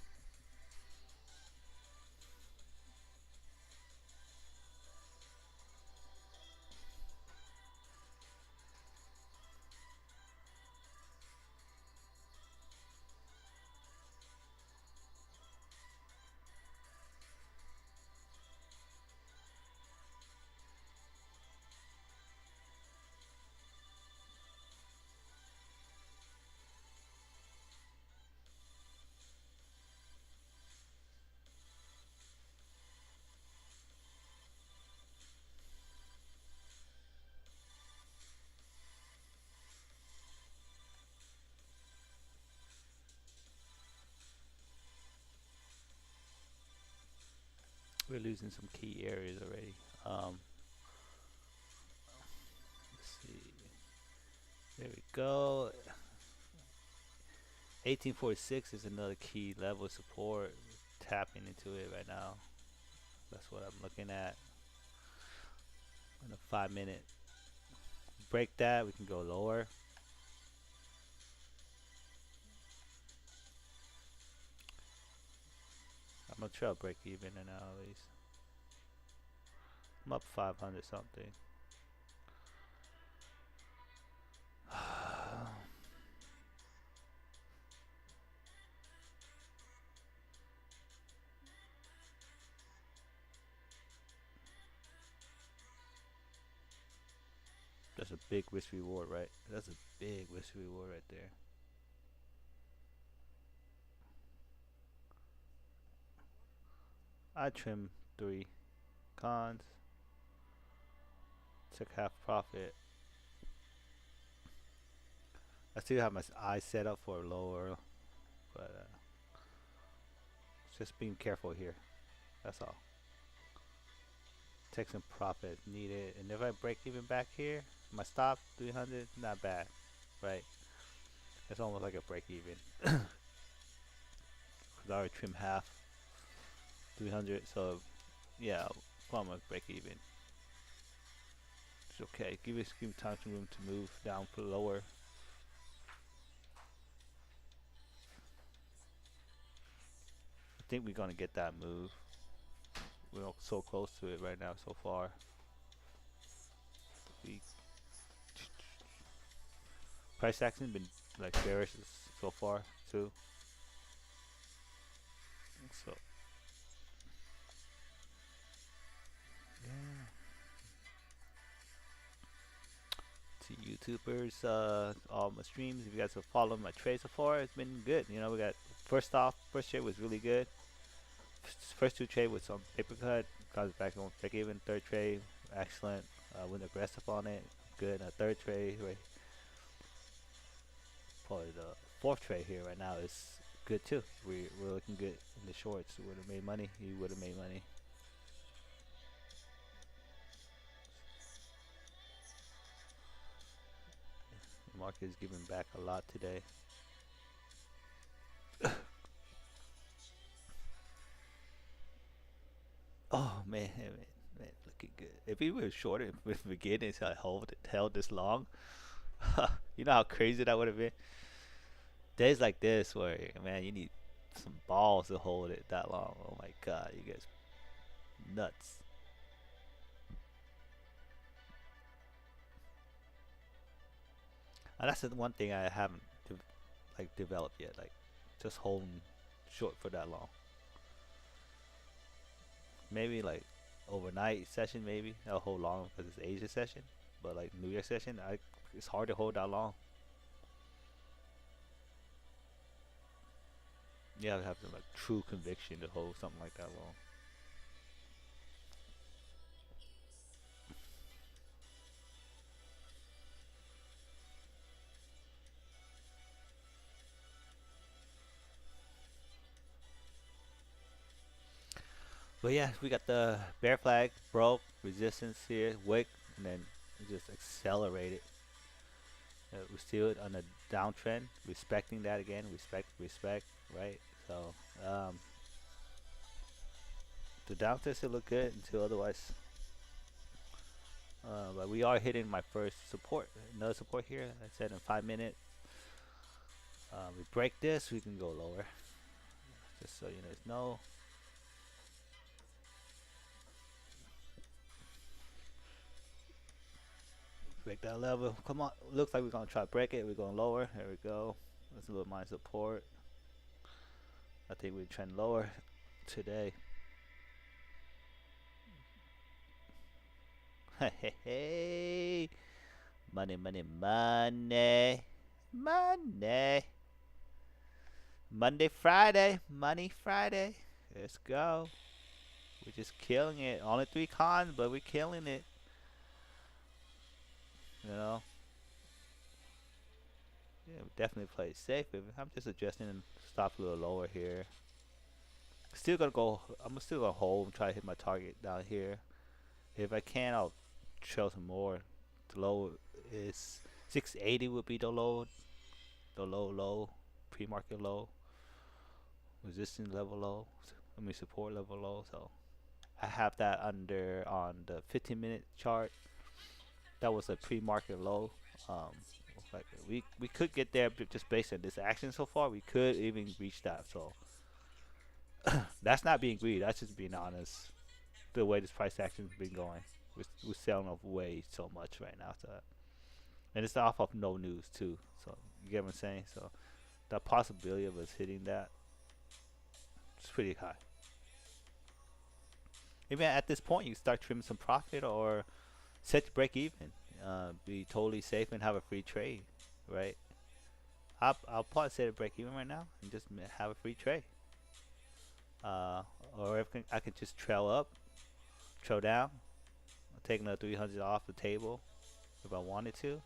We're losing some key areas already. Let's see. There we go. 1846 is another key level of support. We're tapping into it right now. That's what I'm looking at. In a 5-minute. Break that, we can go lower. I'm gonna try to break even in now at least. I'm up 500 something. a big risk reward, right? That's a big risk reward right there. I trim three cons, took half profit. I still have my eyes set up for lower, but just being careful here. That's all. Take some profit needed, and if I break even back here, my stop 300, not bad, right? It's almost like a break even. Cause I already trim half 300, so yeah, I'm gonna break even. It's okay. Give me time to room to move down for lower. I think we're gonna get that move. We're so close to it right now so far. We price action been like bearish so far too. So yeah. To YouTubers, all my streams. If you guys have followed my trade so far, it's been good. You know, we got first trade was really good. First two trade was on paper cut, got it back on break even. Third trade, excellent. Went aggressive on it, good. Third trade, right? Probably the fourth trade here right now is good too. We're looking good in the shorts. Would have made money. You would have made money. The market is giving back a lot today. Oh man, man, looking good. If we were shorter with the beginning, so I held this long, you know how crazy that would have been. Days like this, where man, you need some balls to hold it that long. Oh my god, you guys nuts. And that's the one thing I haven't like developed yet. Like just holding short for that long. Maybe like overnight session, maybe I'll hold long because it's Asia session. But like New Year session, it's hard to hold that long. You have to have some like true conviction to hold something like that long. But yeah, we got the bear flag, broke, resistance here, wick, and then it just accelerated. We still on a downtrend, respecting that again, respect, right? So the downtrend still look good until otherwise. But we are hitting my first support, another support here. I said in 5 minutes. We break this, we can go lower. Just so you guys know. Break that level. Come on. Looks like we're gonna try to break it. We're going lower. There we go. That's a little mine support. I think we trend lower today. Hey, money, money, money, money. Monday, Friday, money Friday. Let's go. We're just killing it. Only three cons, but we're killing it. You know. Yeah, we definitely play it safe. I'm just adjusting and stop a little lower here. Still gonna go. I'm still gonna hold and try to hit my target down here. If I can, I'll trail some more. The low is 680 would be the low, pre-market low, resistance level low. I mean support level low. So I have that under on the 15-minute chart. That was a pre-market low. Um, like we could get there just based on this action so far. We could even reach that. So that's not being greedy. That's just being honest. The way this price action's been going, we're selling off way so much right now. So and it's off of no news too. So you get what I'm saying. So the possibility of us hitting that is pretty high. Even at this point, you start trimming some profit or set to break even. be totally safe and have a free trade, right? I'll probably set a break even right now and just have a free trade. Uh, or if I could just trail up, trail down, take another 300 off the table if I wanted to,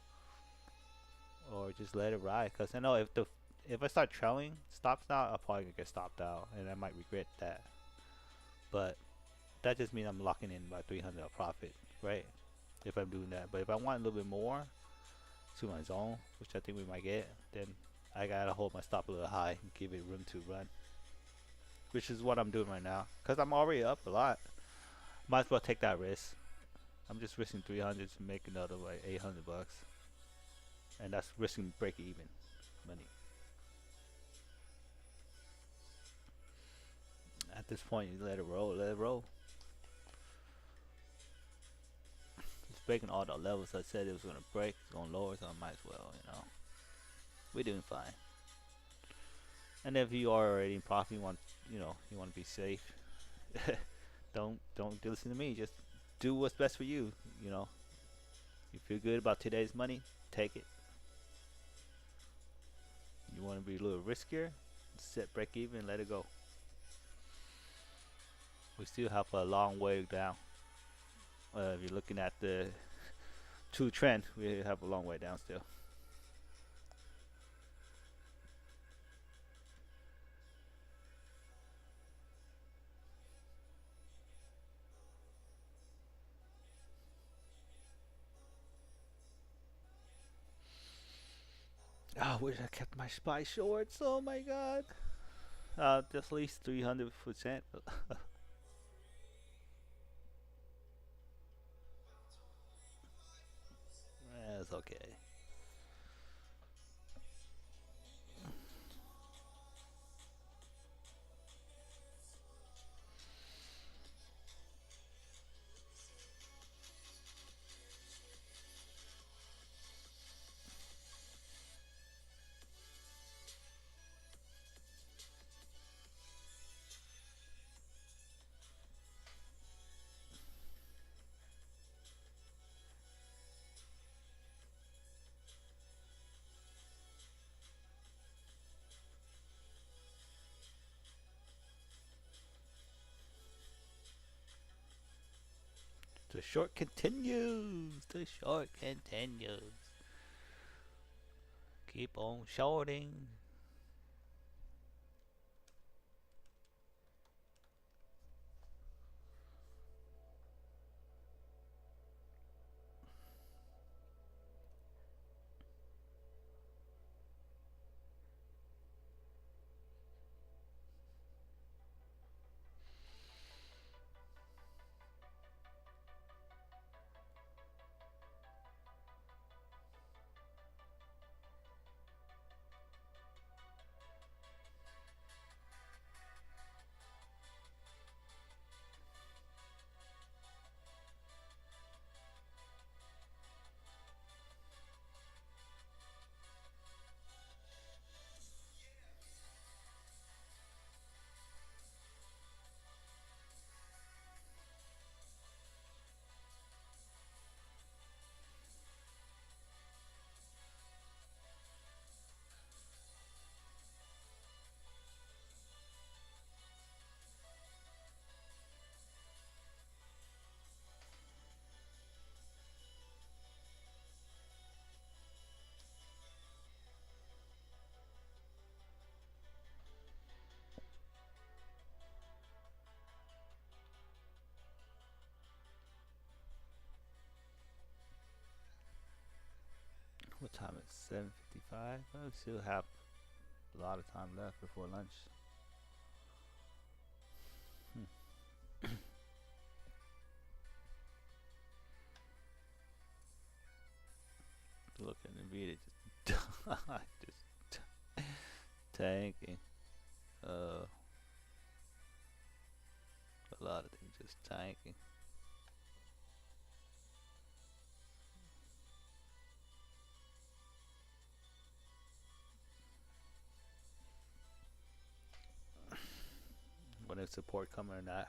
or just let it ride. Cause I know if I start trailing stops out, I'll probably get stopped out, and I might regret that. But that just means I'm locking in about 300 of profit, right? If I'm doing that. But if I want a little bit more to my zone, which I think we might get, then I gotta hold my stop a little high and give it room to run, which is what I'm doing right now. Cause I'm already up a lot. Might as well take that risk. I'm just risking 300 to make another like 800 bucks, and that's risking break even money. At this point, you let it roll, let it roll. It's breaking all the levels I said it was gonna break. It's going lower, so I might as well, we're doing fine. And if you are already in profit, you want to be safe. Don't listen to me. Just do what's best for you. You know, you feel good about today's money, take it. You want to be a little riskier, set break even, let it go. We still have a long way down. If you're looking at the true trend, we have a long way down still. Oh, I wish I kept my spy shorts. Oh my god. Just at least 300%. That's okay. The short continues. The short continues. Keep on shorting. What time is 7:55? I still have a lot of time left before lunch. Hmm. Look at Nvidia just just tanking. Uh, a lot of things just tanking. When is support coming or not?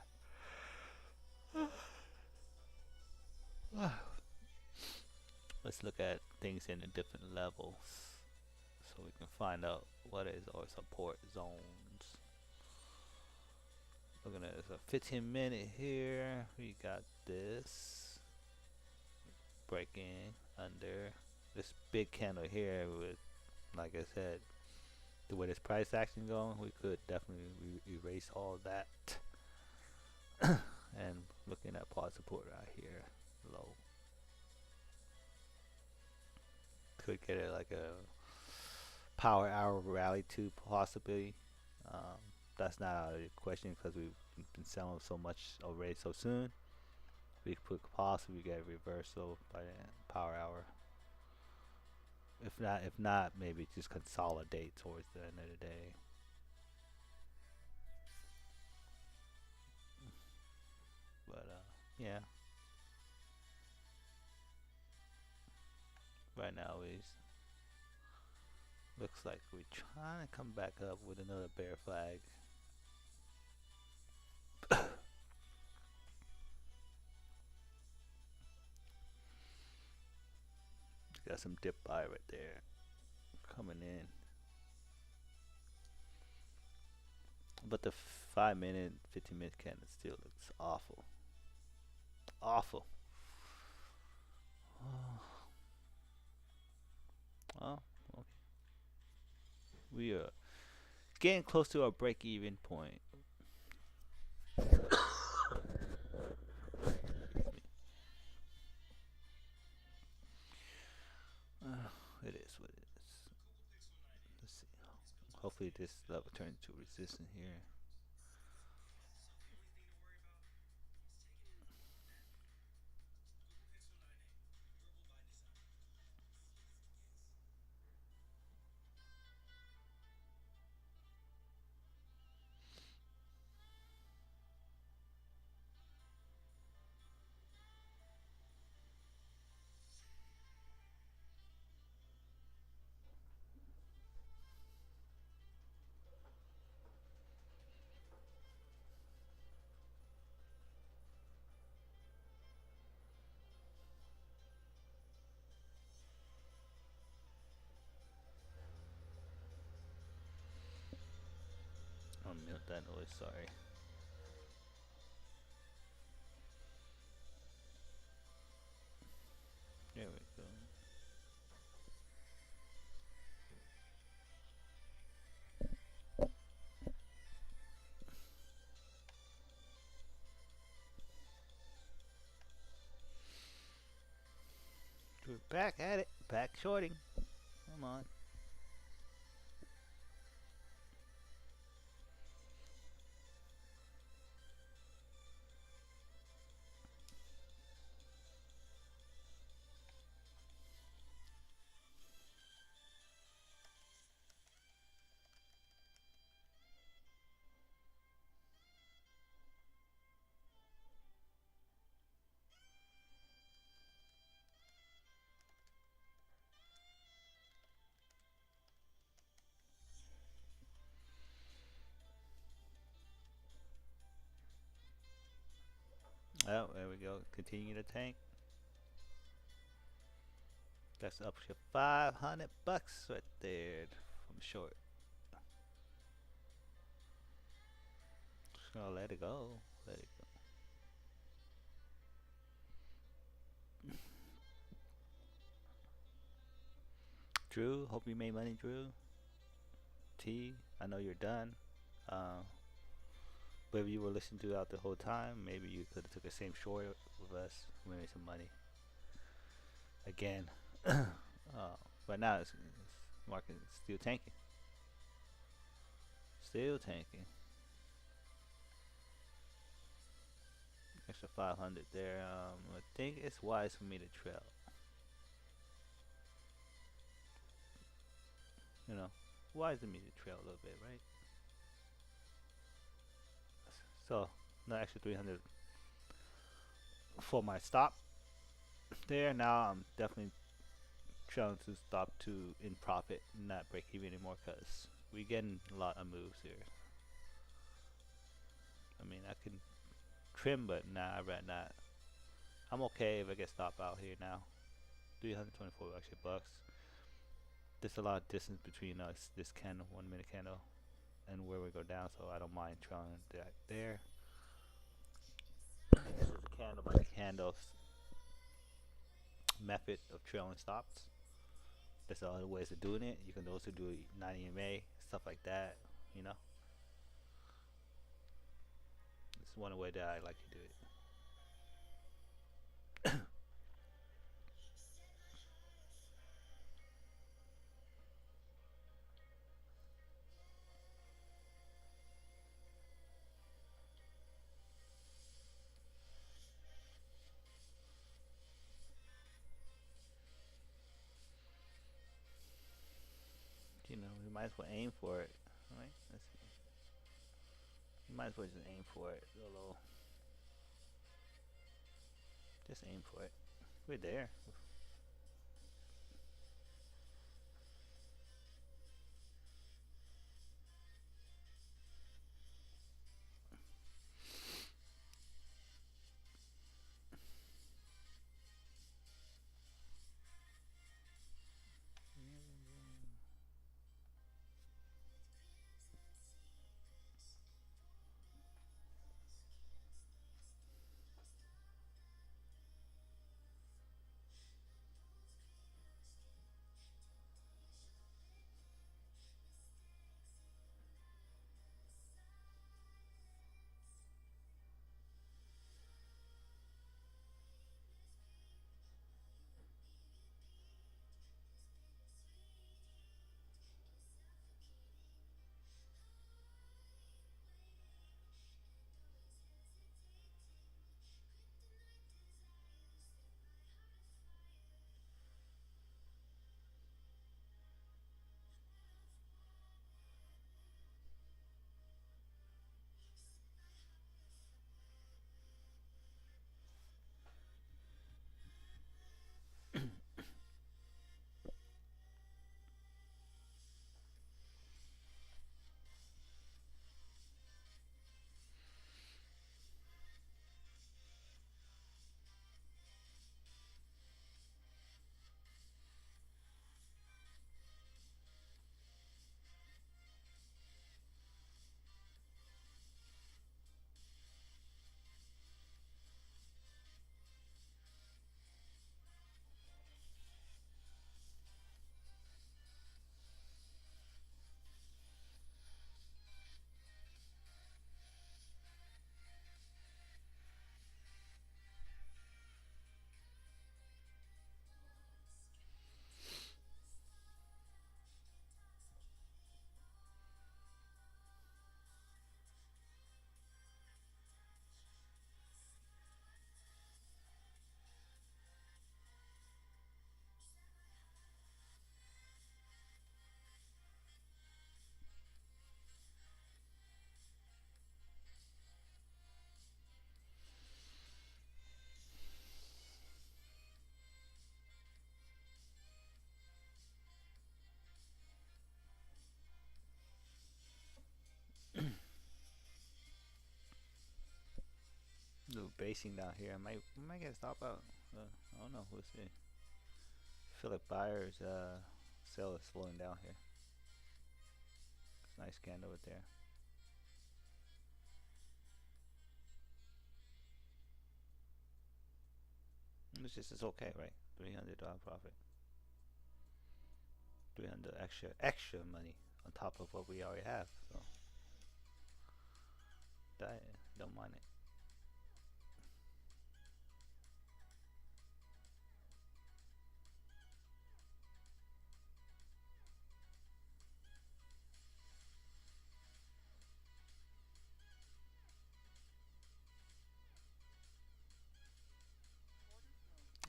Let's look at things in the different levels so we can find out what is our support zones. Looking at this, a 15-minute here. We got this breaking under this big candle here with, like I said, the way this price action going, we could definitely erase all that. And looking at part support right here, low. Could get it like a power hour rally too, possibly. Um, that's not out of the question because we've been selling so much already so soon. We could possibly get a reversal by the power hour. If not, maybe just consolidate towards the end of the day. But yeah, right now we looks like we're trying to come back up with another bear flag. Got some dip buy right there coming in. But the 5 minute, 15-minute candle still looks awful. Awful. Oh, okay. We are getting close to our break even point. It is what it is. Let's see. Hopefully this level turns into resistance here. I'll mute that noise, sorry. There we go. We're back at it. Back shorting. Come on. Oh, there we go. Continue to tank. That's up to $500 right there from short. Just gonna let it go. Let it go. Drew, hope you made money, Drew. T, I know you're done. Uh, but if you were listening throughout the whole time, maybe you could have took the same short with us. We made some money. Again. But now it's market is still tanking. Still tanking. Extra 500 there. I think it's wise for me to trail. You know, wise of me to trail a little bit, right? So, no extra 300 for my stop there. Now I'm definitely trying to stop to in profit, not break even anymore, because we getting a lot of moves here. I mean, I can trim, but nah, I'd rather not. I'm okay if I get stopped out here now. 324 actually bucks. There's a lot of distance between us, this candle, 1 minute candle, and where we go down, so I don't mind trying that there. This is a candle by candle method of trailing stops. There's other ways of doing it. You can also do 90 MA, stuff like that. You know, it's one way that I like to do it. You know, you might as well aim for it. All right, let's see. You might as well just aim for it. A little, just aim for it. We're there. Little basing down here. I might get a stop out. I don't know. We'll see. I feel like buyers sale is slowing down here. It's a nice candle right there. It's okay, right? $300 profit. 300 extra money on top of what we already have. So that don't mind it.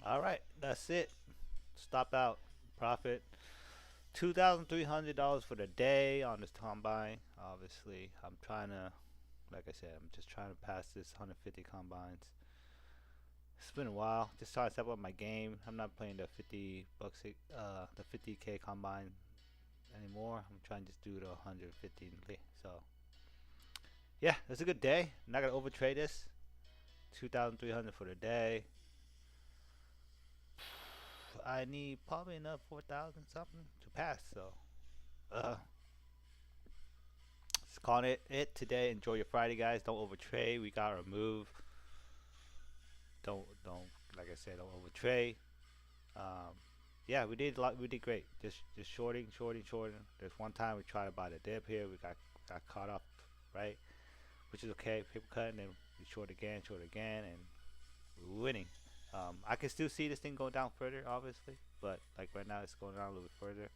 All right, that's it. Stop out. Profit. $2,300 for the day on this combine. Obviously, I'm trying to, like I said, I'm just trying to pass this 150 combines. It's been a while. Just trying to step up my game. I'm not playing the 50 bucks, the 50K combine anymore. I'm trying to just do the 150. So yeah, it's a good day. I'm not gonna overtrade this. 2,300 for the day. I need probably another 4,000 something to pass. So, uh, just calling it today. Enjoy your Friday, guys. Don't overtrade. We got our move. Don't like I said, don't overtrade. Um, yeah, we did a lot. We did great. Just shorting. There's one time we tried to buy the dip here. We got caught up, right? Which is okay. Paper cut, and then we short again, and we're winning. I can still see this thing going down further, obviously, but like right now it's going down a little bit further.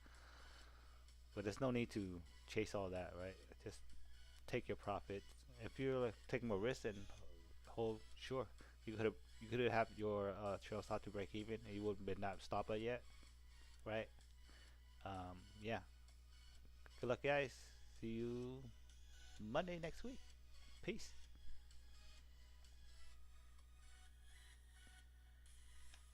But there's no need to chase all that, right? Just take your profits. If you're like taking more risk, then hold. Sure, you could have your trail stop to break even, and you wouldn't been not stop it yet, right? Yeah. Good luck, guys. See you Monday next week. Peace.